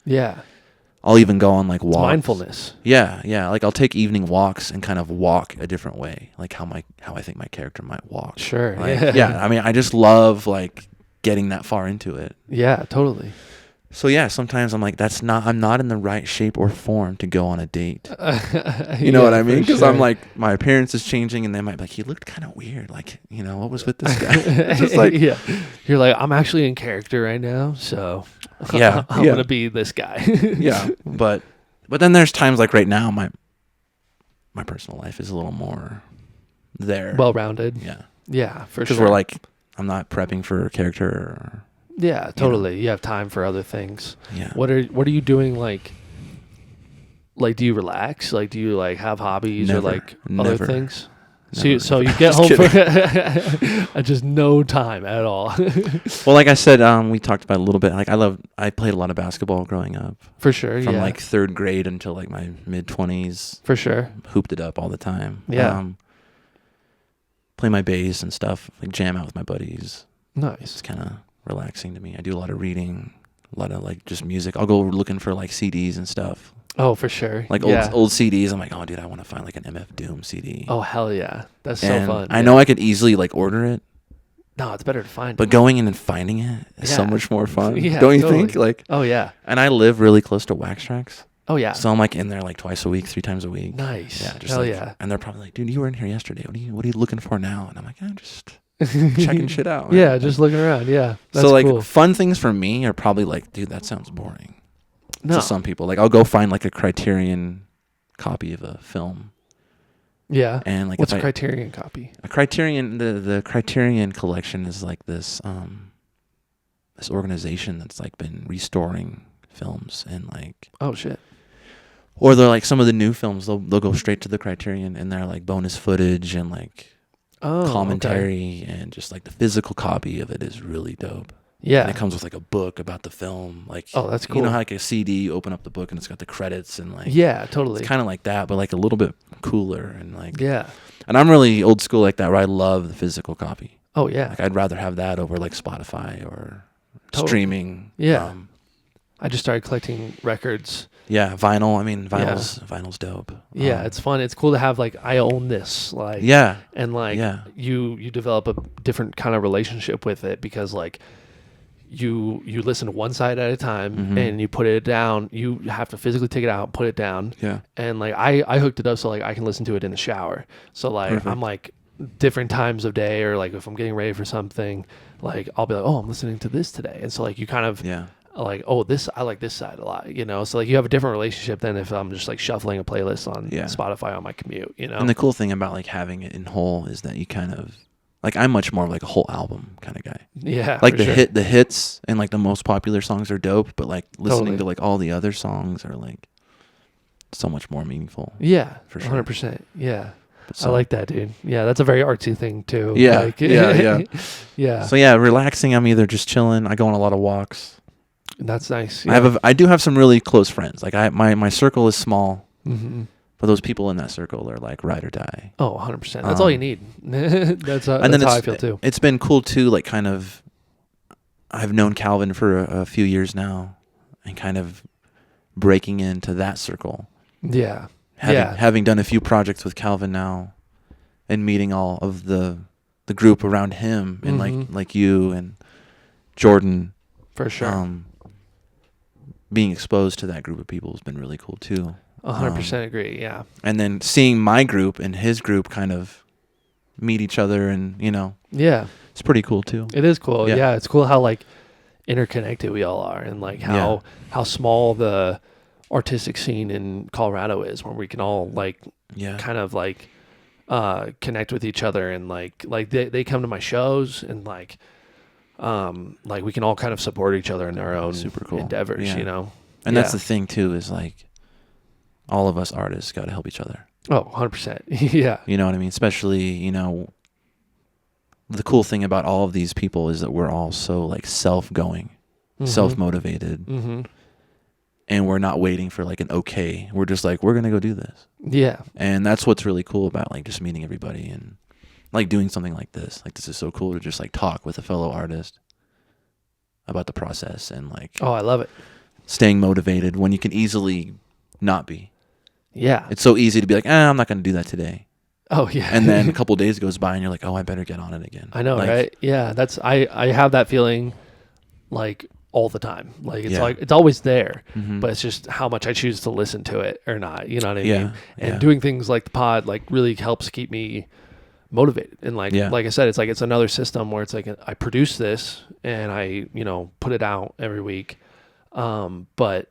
I'll even go on like walks. It's mindfulness. Yeah. Like I'll take evening walks and kind of walk a different way, like how I think my character might walk. Sure. Like, I mean, I just love like getting that far into it. Yeah, totally. So sometimes I'm like, I'm not in the right shape or form to go on a date. You know what I mean? Because I'm like, my appearance is changing, and they might be like, he looked kind of weird. Like, what was with this guy? Just like, you're like, I'm actually in character right now, so I'm gonna be this guy. But then there's times like right now, my personal life is a little more there, well-rounded. Yeah, for sure. Because we're like, I'm not prepping for a character. Or, yeah, totally. You have time for other things. Yeah. What are you doing? Like, do you relax? Like, do you like have hobbies or like other things? So you get home for just no time at all. Well, like I said, we talked about it a little bit. Like I played a lot of basketball growing up. For sure. From like third grade until like my mid-20s. For sure. Hooped it up all the time. Yeah. Play my bass and stuff. Like jam out with my buddies. Nice. It's kind of relaxing to me. I do a lot of reading, a lot of like just music. I'll go looking for like CDs and stuff. Oh, for sure. Like old CDs. I'm like, oh, dude, I want to find like an MF Doom CD. Oh, hell yeah. That's so fun. I know I could easily like order it. No, it's better to find But going in and finding it is so much more fun. Yeah, Don't you think? Like, oh, yeah. And I live really close to Wax Tracks. Oh yeah. So I'm like in there like twice a week, 3 times a week. Nice. Yeah, just Hell like, yeah. and they're probably like, dude, you were in here yesterday. What are you looking for now? And I'm like, I'm just checking shit out. Man. Yeah, just looking around. Yeah. That's so like cool. fun things for me are probably like, dude, that sounds boring. No. To some people, like I'll go find like a Criterion copy of a film. Yeah. And like, what's a Criterion copy? A Criterion, the Criterion collection is like this this organization that's like been restoring films and like. Oh shit. Or they're like some of the new films, they'll go straight to the Criterion and they're like bonus footage and like commentary and just like the physical copy of it is really dope. Yeah. And it comes with like a book about the film. Like, oh, that's cool. You know how like a CD, you open up the book and it's got the credits and like. Yeah, totally. It's kind of like that, but like a little bit cooler and like. Yeah. And I'm really old school like that where I love the physical copy. Oh, yeah. Like I'd rather have that over like Spotify or streaming. Yeah. I just started collecting records. Yeah, vinyl. I mean, vinyl's dope. Yeah, it's fun. It's cool to have like I own this, like and like you develop a different kind of relationship with it because like you listen to one side at a time and you put it down. You have to physically take it out, put it down. Yeah. And like I hooked it up so like I can listen to it in the shower. So like Perfect. I'm like different times of day or like if I'm getting ready for something, like I'll be like, oh, I'm listening to this today. And so like you kind of like, oh, I like this side a lot, you know? So like you have a different relationship than if I'm just like shuffling a playlist on Spotify on my commute, you know? And the cool thing about like having it in whole is that you kind of, like I'm much more like a whole album kind of guy. Yeah. Like the hits and like the most popular songs are dope, but like listening to like all the other songs are like so much more meaningful. Yeah. For sure. 100%. Yeah. So, I like that, dude. Yeah, that's a very artsy thing too. Yeah. Like, yeah. So yeah, relaxing, I'm either just chilling. I go on a lot of walks. That's nice. Yeah. I do have some really close friends. Like my circle is small, but those people in that circle are like ride or die. Oh, 100%. That's all you need. that's how I feel too. It's been cool too. Like kind of, I've known Calvin for a few years now, and kind of breaking into that circle. Yeah. Having done a few projects with Calvin now, and meeting all of the group around him, and like you and Jordan. For sure. Being exposed to that group of people has been really cool too. 100% agree. Yeah. And then seeing my group and his group kind of meet each other, and it's pretty cool too. It is cool. Yeah, it's cool how like interconnected we all are, and like how small the artistic scene in Colorado is, where we can all like kind of like connect with each other, and like they come to my shows, and like we can all kind of support each other in our own super cool endeavors, you know? And that's the thing too, is like all of us artists got to help each other. Oh, 100%. Yeah. You know what I mean? Especially, the cool thing about all of these people is that we're all so like self-going, self-motivated, and we're not waiting for like an okay. We're just like, we're going to go do this. Yeah. And that's what's really cool about like just meeting everybody and like doing something like this. Like this is so cool to just like talk with a fellow artist about the process and like. Oh, I love it. Staying motivated when you can easily not be. Yeah. It's so easy to be like, I'm not going to do that today. Oh yeah. And then a couple of days goes by and you're like, oh, I better get on it again. I know, like, right? Yeah. I have that feeling like all the time. Like it's like it's always there, but it's just how much I choose to listen to it or not. You know what I mean? And doing things like the pod like really helps keep me motivated. And like I said, it's like it's another system where it's like I produce this and I put it out every week, but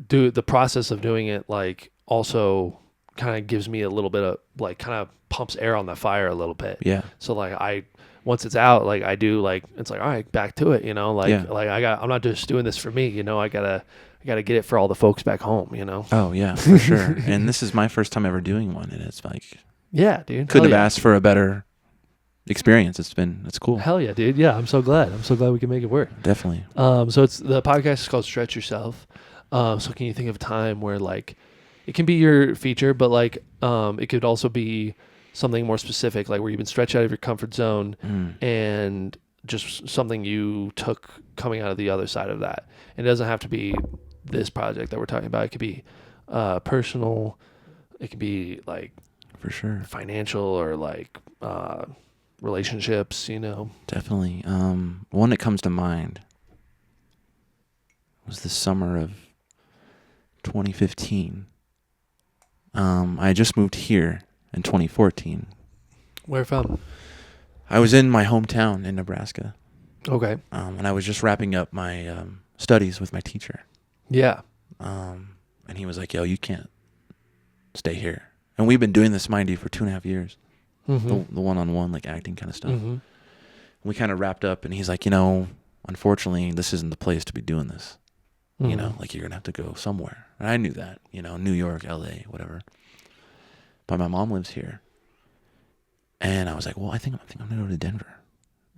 do the process of doing it like also kind of gives me a little bit of like kind of pumps air on the fire a little bit. Yeah. So like once it's out, like I do like it's like all right, back to it. I'm not just doing this for me. I gotta get it for all the folks back home. Oh yeah, for sure. And this is my first time ever doing one, and it's like. Yeah, dude. Couldn't have asked for a better experience. It's cool. Hell yeah, dude. Yeah, I'm so glad we can make it work. Definitely. So it's the podcast is called Stretch Yourself. So can you think of a time where like it can be your feature, but like it could also be something more specific, like where you've been stretched out of your comfort zone and just something you took coming out of the other side of that. And it doesn't have to be this project that we're talking about. It could be personal. It could be like for sure financial or like relationships. Definitely. One that comes to mind was the summer of 2015. I just moved here in 2014. Where from? I was in my hometown in Nebraska. Okay. And I was just wrapping up my studies with my teacher. Yeah. And he was like, yo, you can't stay here. And we've been doing this, mind you, for 2.5 years. Mm-hmm. The one-on-one, like acting kind of stuff. Mm-hmm. We kind of wrapped up, and he's like, unfortunately, this isn't the place to be doing this. Mm-hmm. Like you're going to have to go somewhere. And I knew that, New York, LA, whatever. But my mom lives here. And I was like, well, I think I'm going to go to Denver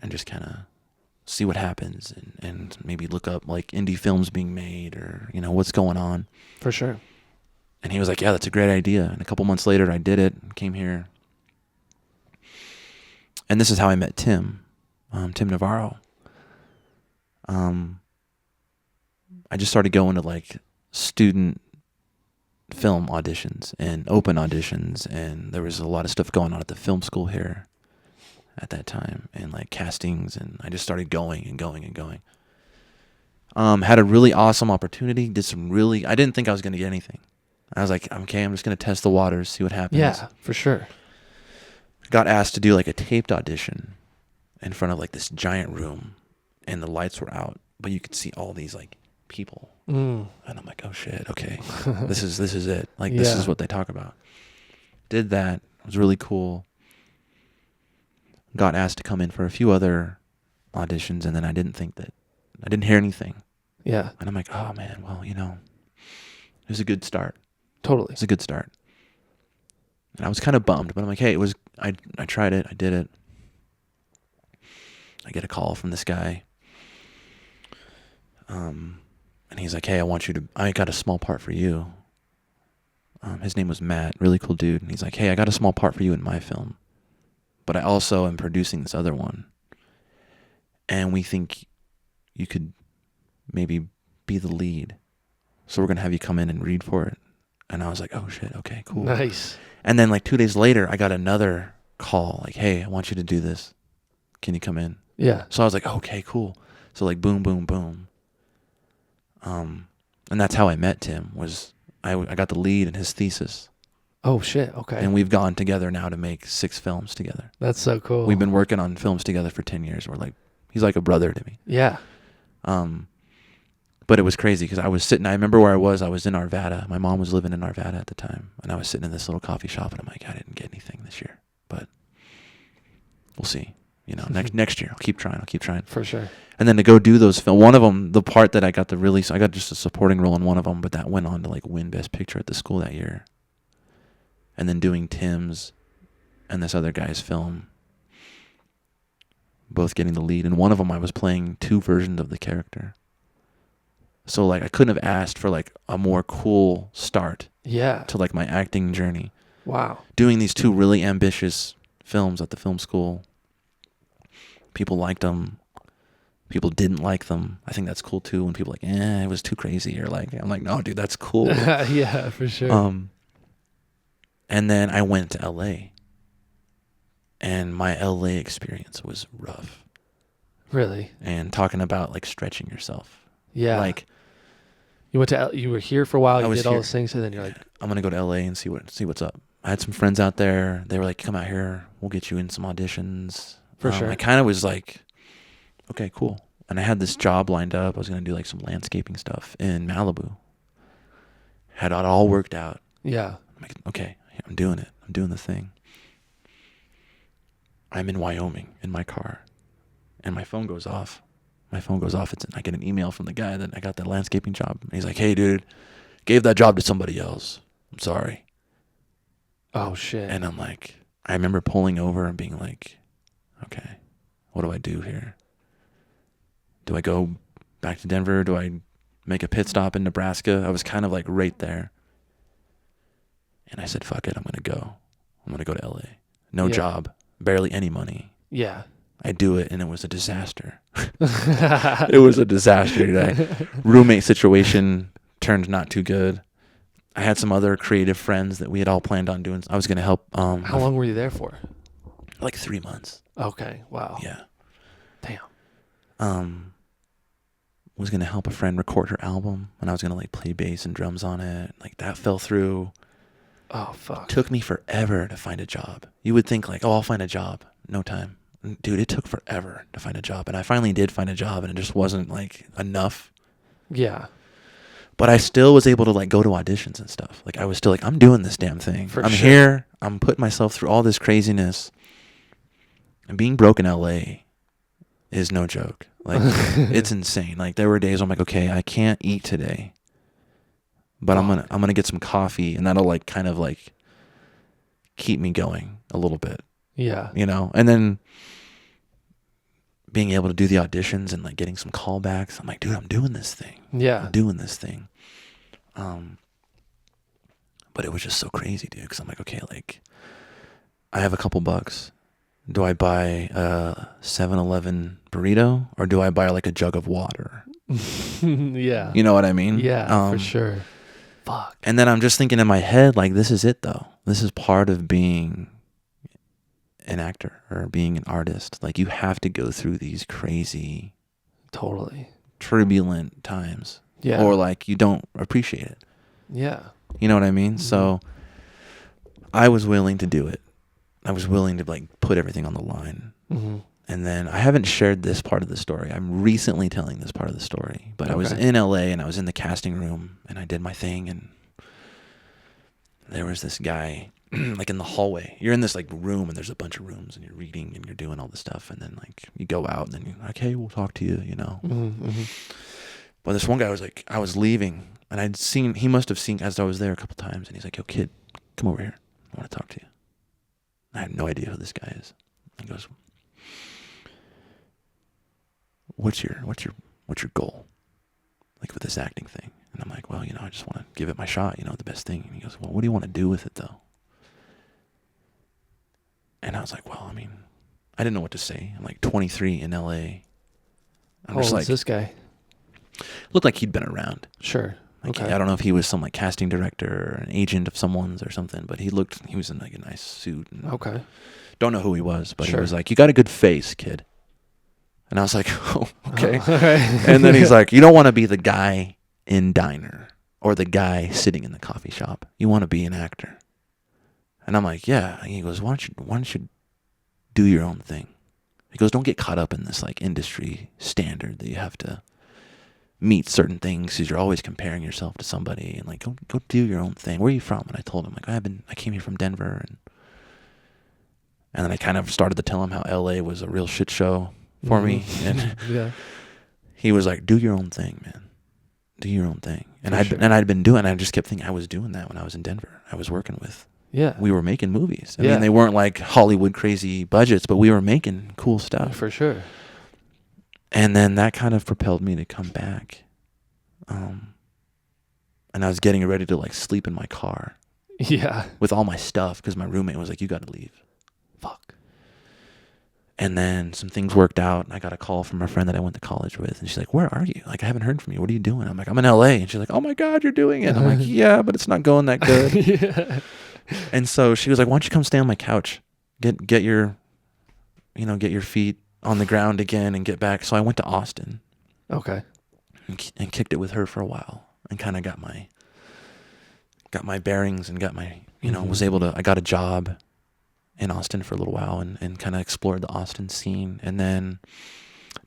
and just kind of see what happens and maybe look up like indie films being made or, what's going on. For sure. And he was like, yeah, that's a great idea. And a couple months later, I did it and came here. And this is how I met Tim Navarro. I just started going to like student film auditions and open auditions, and there was a lot of stuff going on at the film school here at that time, and like castings, and I just started going and going and going. Had a really awesome opportunity. I didn't think I was going to get anything. I was like, okay, I'm just going to test the waters, see what happens. Yeah, for sure. Got asked to do like a taped audition in front of like this giant room, and the lights were out, but you could see all these like people. And I'm like, oh shit, okay, this is it. Like, this is what they talk about. Did that. It was really cool. Got asked to come in for a few other auditions, and then I didn't hear anything. Yeah. And I'm like, oh man, well, it was a good start. Totally. It's a good start. And I was kind of bummed, but I'm like, hey, I tried it. I did it. I get a call from this guy. And he's like, hey, I got a small part for you. His name was Matt, really cool dude. And he's like, hey, I got a small part for you in my film, but I also am producing this other one. And we think you could maybe be the lead. So we're going to have you come in and read for it. And I was like, oh shit, okay, cool. Nice. And then like 2 days later, I got another call like, hey, I want you to do this. Can you come in? Yeah. So I was like, okay, cool. So like boom, boom, boom. And that's how I met Tim, was I got the lead in his thesis. Oh shit, okay. And we've gone together now to make 6 films together. That's so cool. We've been working on films together for 10 years. He's like a brother to me. Yeah. But it was crazy because I remember where I was in Arvada. My mom was living in Arvada at the time. And I was sitting in this little coffee shop, and I'm like, I didn't get anything this year, but we'll see. Next year, I'll keep trying. For sure. And then to go do those films, one of them, the part that I got I got just a supporting role in one of them, but that went on to like win Best Picture at the school that year. And then doing Tim's and this other guy's film, both getting the lead. And one of them I was playing 2 versions of the character. So like I couldn't have asked for like a more cool start. Yeah. To like my acting journey. Wow. Doing These 2 really ambitious films at the film school. People liked them. People didn't like them. I think that's cool too. When people are like, it was too crazy, or like, I'm like, no, dude, that's cool. Yeah, for sure. And then I went to LA, and my LA experience was rough. Really? And talking about like stretching yourself. Yeah. Like, you were here for a while. You did all those things, and then you're like, I'm gonna go to LA and see what's up. I had some friends out there. They were like, come out here. We'll get you in some auditions. For sure. I kind of was like, okay, cool. And I had this job lined up. I was going to do like some landscaping stuff in Malibu. Had it all worked out. Yeah. I'm like, okay, I'm doing it. I'm doing the thing. I'm in Wyoming in my car, and my phone goes off. I get an email from the guy that I got that landscaping job. And he's like, hey, dude, gave that job to somebody else. I'm sorry. Oh, shit. And I'm like, I remember pulling over and being like, okay, what do I do here? Do I go back to Denver? Do I make a pit stop in Nebraska? I was kind of like right there. And I said, fuck it, I'm going to go. I'm going to go to LA. No job, barely any money. Yeah. I do it, and it was a disaster. It was a disaster today. Roommate situation turned not too good. I had some other creative friends that we had all planned on doing. I was going to help. How long were you there for? Like 3 months. Okay. Wow. Yeah. Damn. was going to help a friend record her album, and I was going to like play bass and drums on it. Like that fell through. Oh, fuck. It took me forever to find a job. You would think like, oh, I'll find a job. No time. Dude, it took forever to find a job. And I finally did find a job, and it just wasn't like enough. Yeah. But I still was able to like go to auditions and stuff. Like I was still like, I'm doing this damn thing. I'm here. I'm putting myself through all this craziness. And being broke in LA is no joke. Like it's insane. Like there were days I'm like, okay, I can't eat today, but I'm gonna get some coffee, and that'll like kind of like keep me going a little bit. Yeah. You know, and then being able to do the auditions and like getting some callbacks. I'm like, dude, I'm doing this thing. Yeah. I'm doing this thing. But it was just so crazy, dude, because I'm like, okay, like I have a couple bucks. Do I buy a 7-Eleven burrito, or do I buy like a jug of water? Yeah. You know what I mean? Yeah, for sure. Fuck. And then I'm just thinking in my head, like, this is it though. This is part of being an actor or being an artist. Like you have to go through these crazy, totally turbulent times. Yeah. Or like you don't appreciate it. Yeah. You know what I mean? Mm-hmm. So I was willing to do it. I was willing to like put everything on the line. Mm-hmm. And then I haven't shared this part of the story. I'm recently telling this part of the story. But I was Okay. in LA, and I was in the casting room, and I did my thing, and there was this guy like in the hallway. You're in this like room, and there's a bunch of rooms, and you're reading and you're doing all this stuff, and then like you go out, and then you're like, hey, we'll talk to you, you know. Mm-hmm. Mm-hmm. But this one guy was like, I was leaving, and he must have seen as I was there a couple times, and he's like, yo, kid, come over here. I want to talk to you. I have no idea who this guy is. He goes, what's your goal, like with this acting thing? And I'm like, well, you know, I just want to give it my shot, you know, the best thing. And he goes, well, what do you want to do with it though? And I was like, well, I mean, I didn't know what to say. I'm like 23 in LA. I'm How just old like, is this guy? looked like he'd been around. Sure. Like, Okay. I don't know if he was some like casting director or an agent of someone's or something, but he was in like a nice suit. And Okay. don't know who he was, but Sure. he was like, you got a good face, kid. And I was like, oh, okay. Okay. And then he's like, you don't want to be the guy in diner or the guy sitting in the coffee shop. You want to be an actor. And I'm like, yeah. And he goes, why don't you do your own thing? He goes, don't get caught up in this like industry standard that you have to meet certain things because you're always comparing yourself to somebody, and like go do your own thing. Where are you from? And I told him like I came here from Denver, and then I kind of started to tell him how LA was a real shit show for me, and Yeah. he was like, do your own thing, man. Do your own thing. And For I'd been doing, I just kept thinking I was doing that when I was in Denver. I was working with, Yeah. we were making movies. I Yeah. mean, they weren't like Hollywood crazy budgets, but we were making cool stuff. For sure. And then that kind of propelled me to come back. And I was getting ready to like sleep in my car Yeah. with all my stuff because my roommate was like, you got to leave. Fuck. And then some things worked out, and I got a call from a friend that I went to college with, and she's like, where are you? Like, I haven't heard from you. What are you doing? I'm like, I'm in LA. And she's like, oh my God, you're doing it. I'm like, yeah, but it's not going that good. Yeah. And so she was like, why don't you come stay on my couch? Get your feet on the ground again and get back. So I went to Austin. Okay. And kicked it with her for a while, and kind of got my bearings, and got my, was able to, I got a job in Austin for a little while, and kind of explored the Austin scene. And then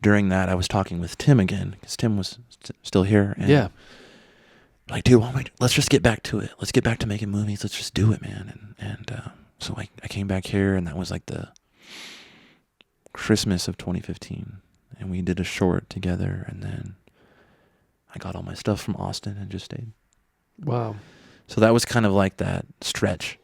during that, I was talking with Tim again, because Tim was still here. And Yeah. like, dude, let's just get back to it. Let's get back to making movies. Let's just do it, man. And so I came back here, and that was like the Christmas of 2015, and we did a short together, and then I got all my stuff from Austin and just stayed. Wow. So that was kind of like that stretch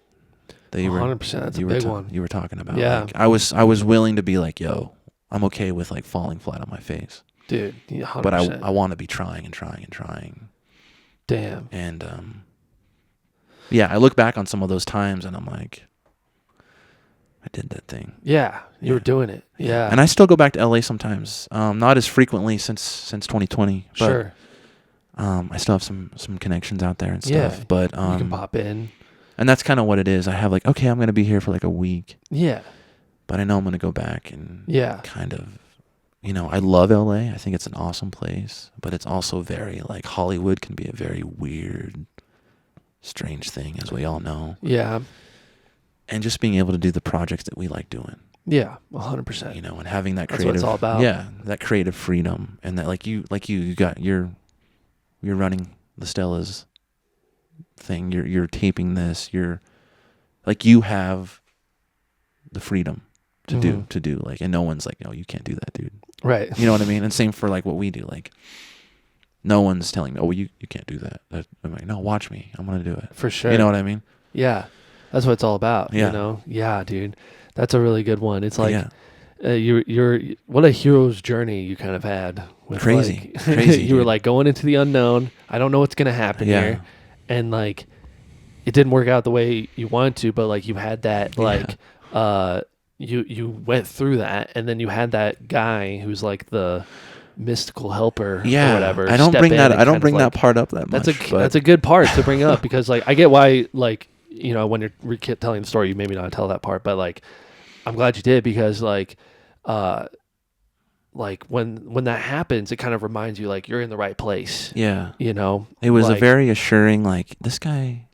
that you were 100%. That's a big one. you were talking about. Yeah. Like, I was willing to be like, yo, I'm okay with like falling flat on my face, Dude, 100%. but I want to be trying and trying and trying. Damn. And yeah, I look back on some of those times, and I'm like, I did that thing. Yeah. You were doing it. Yeah. And I still go back to LA sometimes. Not as frequently since 2020. But, Sure. I still have some connections out there and stuff. Yeah. But You can pop in. and that's kind of what it is. I have like, okay, I'm gonna be here for like a week, Yeah. but I know I'm gonna go back and Yeah. kind of I love LA. I think it's an awesome place, but it's also very like Hollywood can be a very weird, strange thing, as we all know. Yeah. And just being able to do the projects that we like doing. Yeah, 100%. And having that That's creative, what it's all about. Yeah, that creative freedom, and that you got you're running the Stella's thing. You're taping this. You're like you have the freedom to do like, and no one's like, no, you can't do that, dude. Right. You know what I mean? And same for like what we do. Like, no one's telling me, oh, you can't do that. I'm like, no, watch me. I'm gonna do it for sure. You know what I mean? Yeah, that's what it's all about. Yeah. Yeah, dude, that's a really good one. It's like, you're what a hero's journey you kind of had. With crazy. You were like going into the unknown. I don't know what's gonna happen here, and like, it didn't work out the way you wanted to, but like you had that like, you went through that, and then you had that guy who's like the mystical helper or whatever. I don't bring that part up that much. That's a good part to bring up, because like I get why, like, when you're telling the story, you maybe not tell that part, but like I'm glad you did, because like when that happens, it kind of reminds you like you're in the right place. Yeah. It was like, a very assuring, like, this guy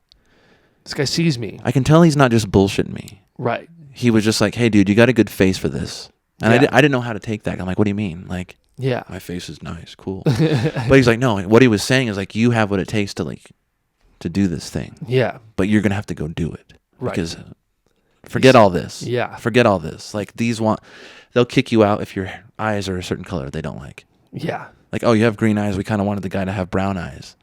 sees me. I can tell he's not just bullshitting me. Right. He was just like, hey, dude, you got a good face for this. And I didn't know how to take that. I'm like, what do you mean? Like, my face is nice, cool. But he's like, no, what he was saying is like, you have what it takes to do this thing. Yeah. But you're going to have to go do it. Right. Because forget all this. Yeah. Forget all this. Like, they'll kick you out if your eyes are a certain color they don't like. Yeah. Like, oh, you have green eyes. We kind of wanted the guy to have brown eyes.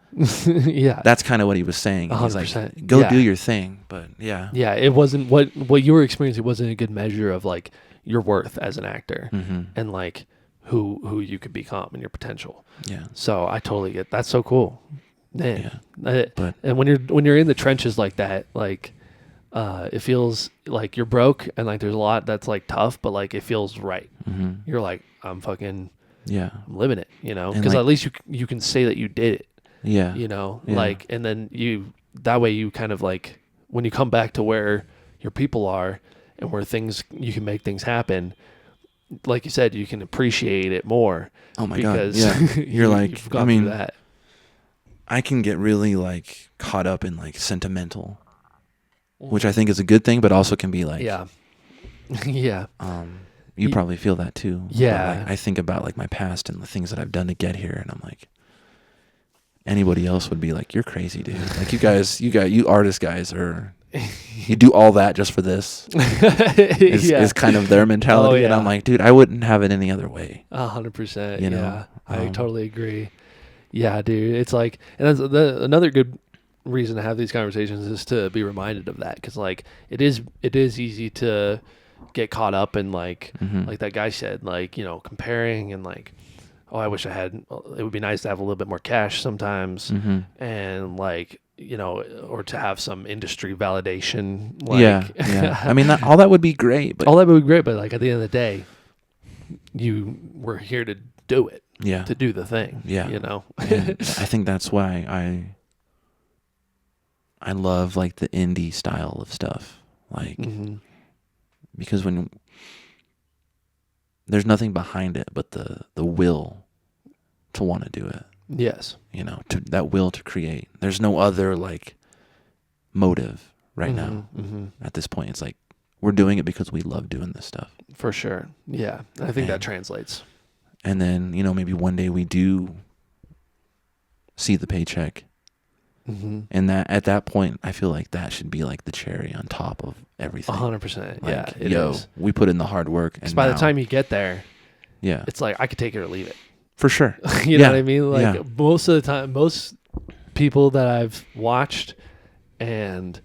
Yeah. That's kind of what he was saying. 100%. He's like, go do your thing. But yeah. Yeah. It wasn't what you were experiencing wasn't a good measure of like your worth as an actor, and like who you could become and your potential. Yeah. So I totally get that's so cool. Man. Yeah. And when you're in the trenches like that, like it feels like you're broke, and like there's a lot that's like tough, but like it feels right. You're like, I'm fucking I'm living it, because like, at least you can say that you did it. Yeah. Like, and then that way you kind of like, when you come back to where your people are and where you can make things happen, like you said, you can appreciate it more. Oh my God. Yeah. You're like, I mean, that. I can get really like caught up in like sentimental, which I think is a good thing, but also can be like, yeah. Yeah. You probably feel that too. Yeah. But, like, I think about like my past and the things that I've done to get here, and I'm like, anybody else would be like, you're crazy, dude. Like, you artist guys you do all that just for this is kind of their mentality. And I'm like, dude, I wouldn't have it any other way. 100%. Yeah. I totally agree. Yeah, dude. It's like, and that's another good reason to have these conversations is to be reminded of that. 'Cause like, it is easy to get caught up in like that guy said, like, comparing and like, oh, I wish it would be nice to have a little bit more cash sometimes. And like, or to have some industry validation. Like, yeah. I mean, all that would be great. But all that would be great. But like at the end of the day, you were here to do it. Yeah. To do the thing. Yeah. And I think that's why I love like the indie style of stuff. Like, because when there's nothing behind it but the will to want to do it. Yes. To that will to create. There's no other like motive right now. At this point, it's like we're doing it because we love doing this stuff. For sure. Yeah. I think that translates. And then, maybe one day we do see the paycheck. And that at that point, I feel like that should be like the cherry on top of everything. 100%. Like, yeah. It is. We put in the hard work. Because by the time you get there, yeah, it's like I could take it or leave it. For sure. You know what I mean? Like most of the time, most people that I've watched and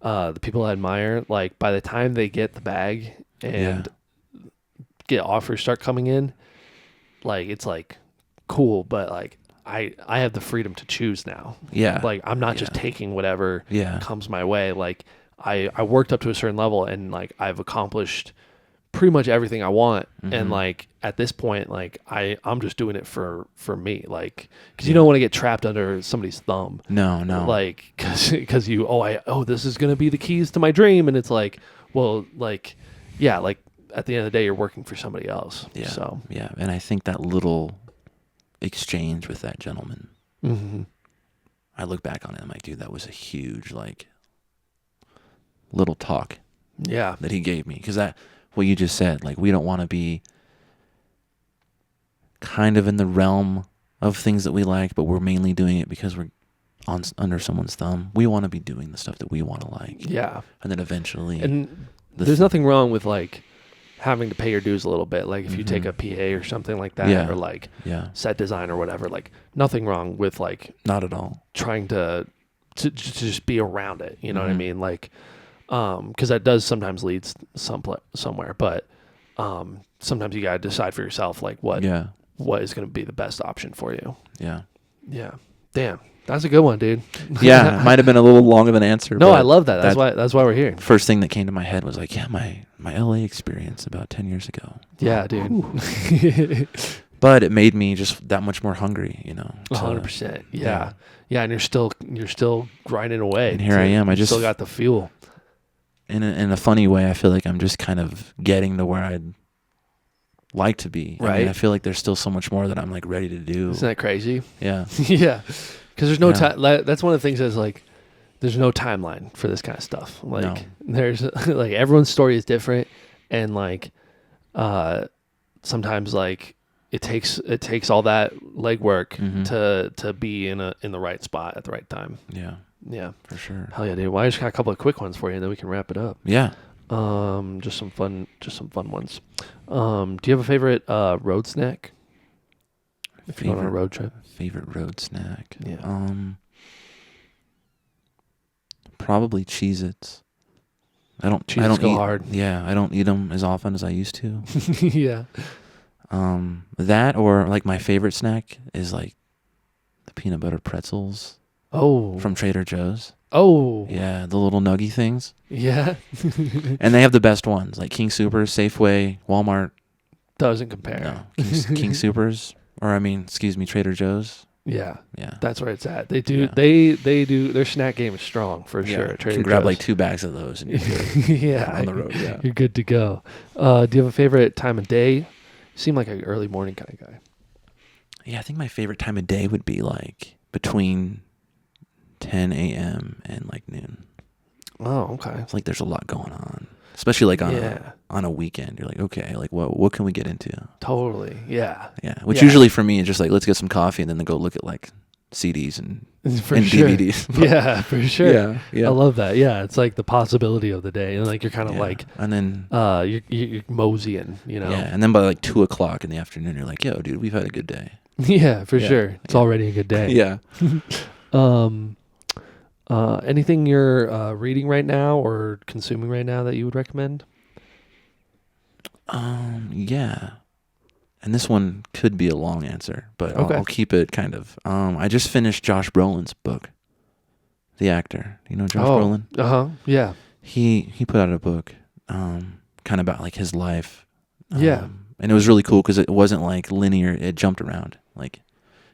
the people I admire, like by the time they get the bag and get offers start coming in, like it's like cool, but like I have the freedom to choose now. Yeah. Like I'm not just taking whatever comes my way. Like I worked up to a certain level and like I've accomplished pretty much everything I want. And like at this point, like I'm just doing it for me, like because you don't want to get trapped under somebody's thumb. No. Like because this is gonna be the keys to my dream, and it's like, well, like like at the end of the day, you're working for somebody else. Yeah. So Yeah. And I think that little exchange with that gentleman, I look back on it and I'm like, dude, that was a huge, like, little talk that he gave me. Because that, what you just said, like, we don't want to be kind of in the realm of things that we like, but we're mainly doing it because we're under someone's thumb. We want to be doing the stuff that we want to like. Yeah. And then eventually. And there's nothing wrong with, like, having to pay your dues a little bit. Like, if you take a PA or something like that, or, like, set design or whatever, like, nothing wrong with, like, not at all trying to just be around it. You know what I mean? Like, because that does sometimes lead somewhere, but sometimes you got to decide for yourself, like, what is going to be the best option for you. Yeah. Yeah. Damn. That's a good one, dude. Yeah, it might have been a little long of an answer. No, I love that. That's why we're here. First thing that came to my head was like, my LA experience about 10 years ago. Yeah, dude. But it made me just that much more hungry, you know. 100%. Yeah. Yeah, and you're still grinding away. And here I am. I just still got the fuel. In a funny way, I feel like I'm just kind of getting to where I'd like to be. Right. I mean, I feel like there's still so much more that I'm like ready to do. Isn't that crazy? Yeah. Yeah. Because there's no time. That's one of the things that's like, there's no timeline for this kind of stuff. Like, there's like, everyone's story is different, and like, sometimes like it takes all that legwork to be in the right spot at the right time. Yeah. Yeah, for sure. Hell yeah, dude. Well, I just got a couple of quick ones for you, and then we can wrap it up. Yeah. Just some fun ones. Do you have a favorite road snack? If you're on a road trip. Favorite road snack? Yeah. Probably Cheez-Its. I don't go eat hard. Yeah, I don't eat them as often as I used to. Yeah. That, or like my favorite snack is like the peanut butter pretzels. Oh. From Trader Joe's. Oh. Yeah, the little nuggy things. Yeah. And they have the best ones, like King Soopers, Safeway, Walmart. Doesn't compare. No, King Soopers, Trader Joe's. Yeah. Yeah. That's where it's at. They do they do their snack game is strong for sure. You can grab like 2 bags of those and you're good. On the road. Yeah. You're good to go. Do you have a favorite time of day? You seem like an early morning kind of guy. Yeah, I think my favorite time of day would be like between 10 a.m. and like noon. Oh, okay. It's like there's a lot going on, especially like on a weekend. You're like, okay, like what can we get into? Totally. Yeah. Yeah. Which usually for me is just like, let's get some coffee and then go look at like CDs and DVDs. Yeah, for sure. Yeah. Yeah. I love that. Yeah, it's like the possibility of the day, and like you're kind of like, and then you're moseying, you know. Yeah, and then by like 2:00 in the afternoon, you're like, yo, dude, we've had a good day. Yeah, for sure. It's already a good day. Yeah. Anything you're reading right now or consuming right now that you would recommend? Yeah. And this one could be a long answer, but I'll keep it kind of. I just finished Josh Brolin's book, The Actor. You know Josh Brolin? Uh-huh. Yeah. He put out a book kind of about like his life. Yeah. And it was really cool because it wasn't like linear. It jumped around. Like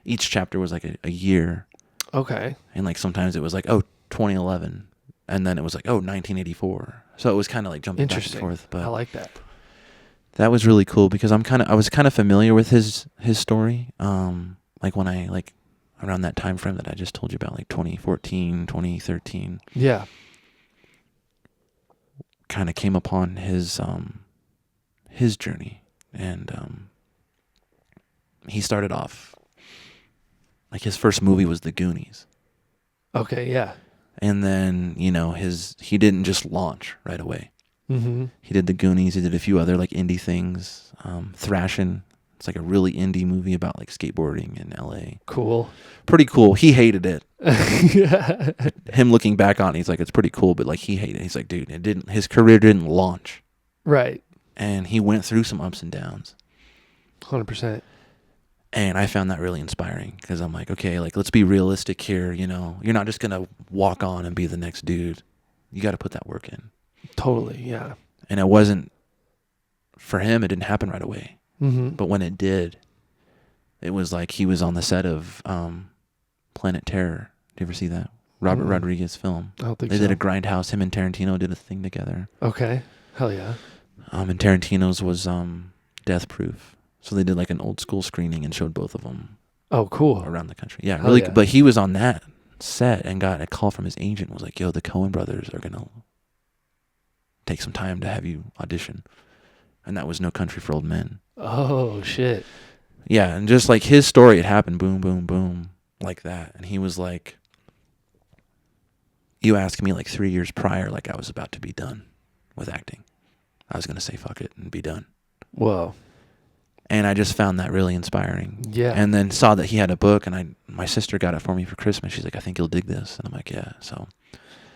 each chapter was like a year. Okay. And like sometimes it was like, 2011. And then it was like, 1984. So it was kind of like jumping back and forth. But I like that. That was really cool because I was kind of familiar with his story. Like when I like around that time frame that I just told you about, like 2014, 2013. Yeah. Kind of came upon his journey, and he started off like his first movie was The Goonies. Okay, yeah. And then, he didn't just launch right away. Mm-hmm. He did The Goonies. He did a few other like indie things. Thrashin'. It's like a really indie movie about like skateboarding in LA. Cool. Pretty cool. He hated it. Yeah. Him looking back on it, he's like, it's pretty cool, but like he hated it. He's like, dude, his career didn't launch. Right. And he went through some ups and downs. 100%. And I found that really inspiring because I'm like, okay, like let's be realistic here. You're not just going to walk on and be the next dude. You got to put that work in. Totally. Yeah. And it wasn't for him. It didn't happen right away. Mm-hmm. But when it did, it was like he was on the set of Planet Terror. Did you ever see that? Robert Rodriguez film. I don't think they so. did a Grindhouse. Him and Tarantino did a thing together. Okay. Hell yeah. And Tarantino's was Death Proof. So they did like an old school screening and showed both of them. Oh, cool. Around the country. Yeah, Hell really. yeah. But he was on that set and got a call from his agent. Was like, yo, the Coen brothers are going to take some time to have you audition. And that was No Country for Old Men. Oh, shit. Yeah, and just like his story, it happened boom, boom, boom, like that. And he was like, you asked me like 3 years prior, like I was about to be done with acting. I was going to say fuck it and be done. Whoa. And I just found that really inspiring. Yeah. And then saw that he had a book, and my sister got it for me for Christmas. She's like, I think you'll dig this. And I'm like, yeah. So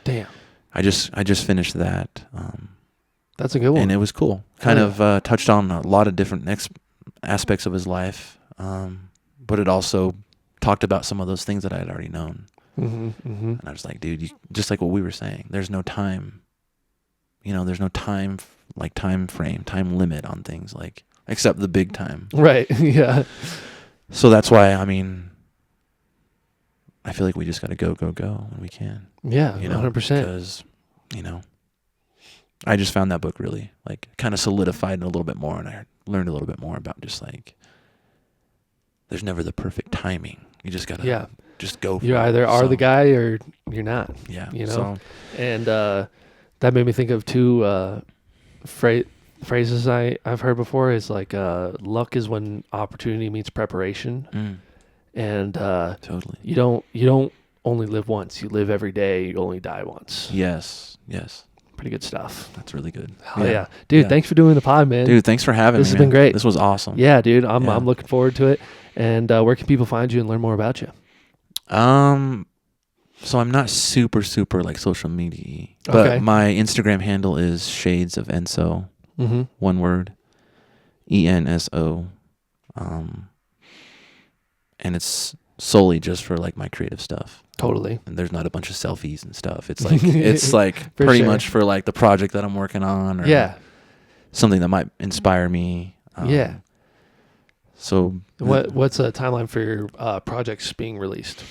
damn. I just finished that. That's a good one. And it was cool. Kind of touched on a lot of different aspects of his life. But it also talked about some of those things that I had already known. Mm-hmm, mm-hmm. And I was like, dude, just like what we were saying, there's no time. There's no time frame, time limit on things, like, except the big time. Right. Yeah. So that's why, I feel like we just got to go when we can. Yeah, 100%. Because, I just found that book really, like, kind of solidified it a little bit more, and I learned a little bit more about just, like, there's never the perfect timing. You just got to just go for it. You either are the guy or you're not. Yeah. And that made me think of two phrases I've heard before. Is like luck is when opportunity meets preparation. And totally. You don't only live once. You live every day. You only die once. Yes. Pretty good stuff. That's really good. Hell yeah. Dude, thanks for doing the pod, man. Dude, thanks for having me. This has been great. This was awesome. Yeah, dude. I'm looking forward to it. And where can people find you and learn more about you? So I'm not super like social media, but my Instagram handle is Shades of Enso. Mm-hmm. One word, ENSO. And it's solely just for like my creative stuff. Totally. And there's not a bunch of selfies and stuff. It's like it's like pretty much for like the project that I'm working on, or something that might inspire me. So what's a timeline for your projects being released?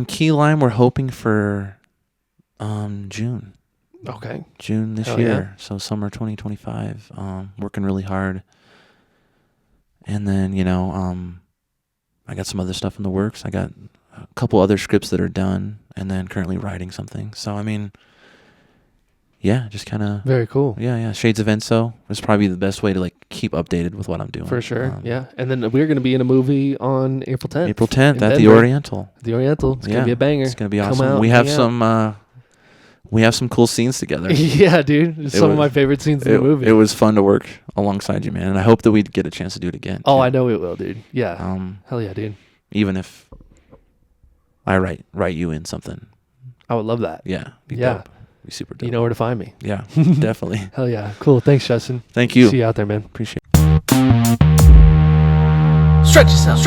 Key Lime, we're hoping for June. Okay. June this year. So summer 2025. Working really hard. And then, I got some other stuff in the works. I got a couple other scripts that are done, and then currently writing something. So, just kind of... Very cool. Yeah. Shades of Enso is probably the best way to, like, keep updated with what I'm doing. For sure, And then we're going to be in a movie on April 10th. April 10th at the Oriental. The Oriental. It's going to be a banger. It's going to be awesome. We have some cool scenes together. Yeah, dude. It's some of my favorite scenes in the movie. It was fun to work alongside you, man. And I hope that we get a chance to do it again. Oh, I know it will, dude. Yeah. Hell yeah, dude. Even if I write you in something. I would love that. Yeah. Dope. Be super dope. You know where to find me. Yeah, definitely. Hell yeah. Cool. Thanks, Justin. Thank you. See you out there, man. Appreciate it. Stretch yourself.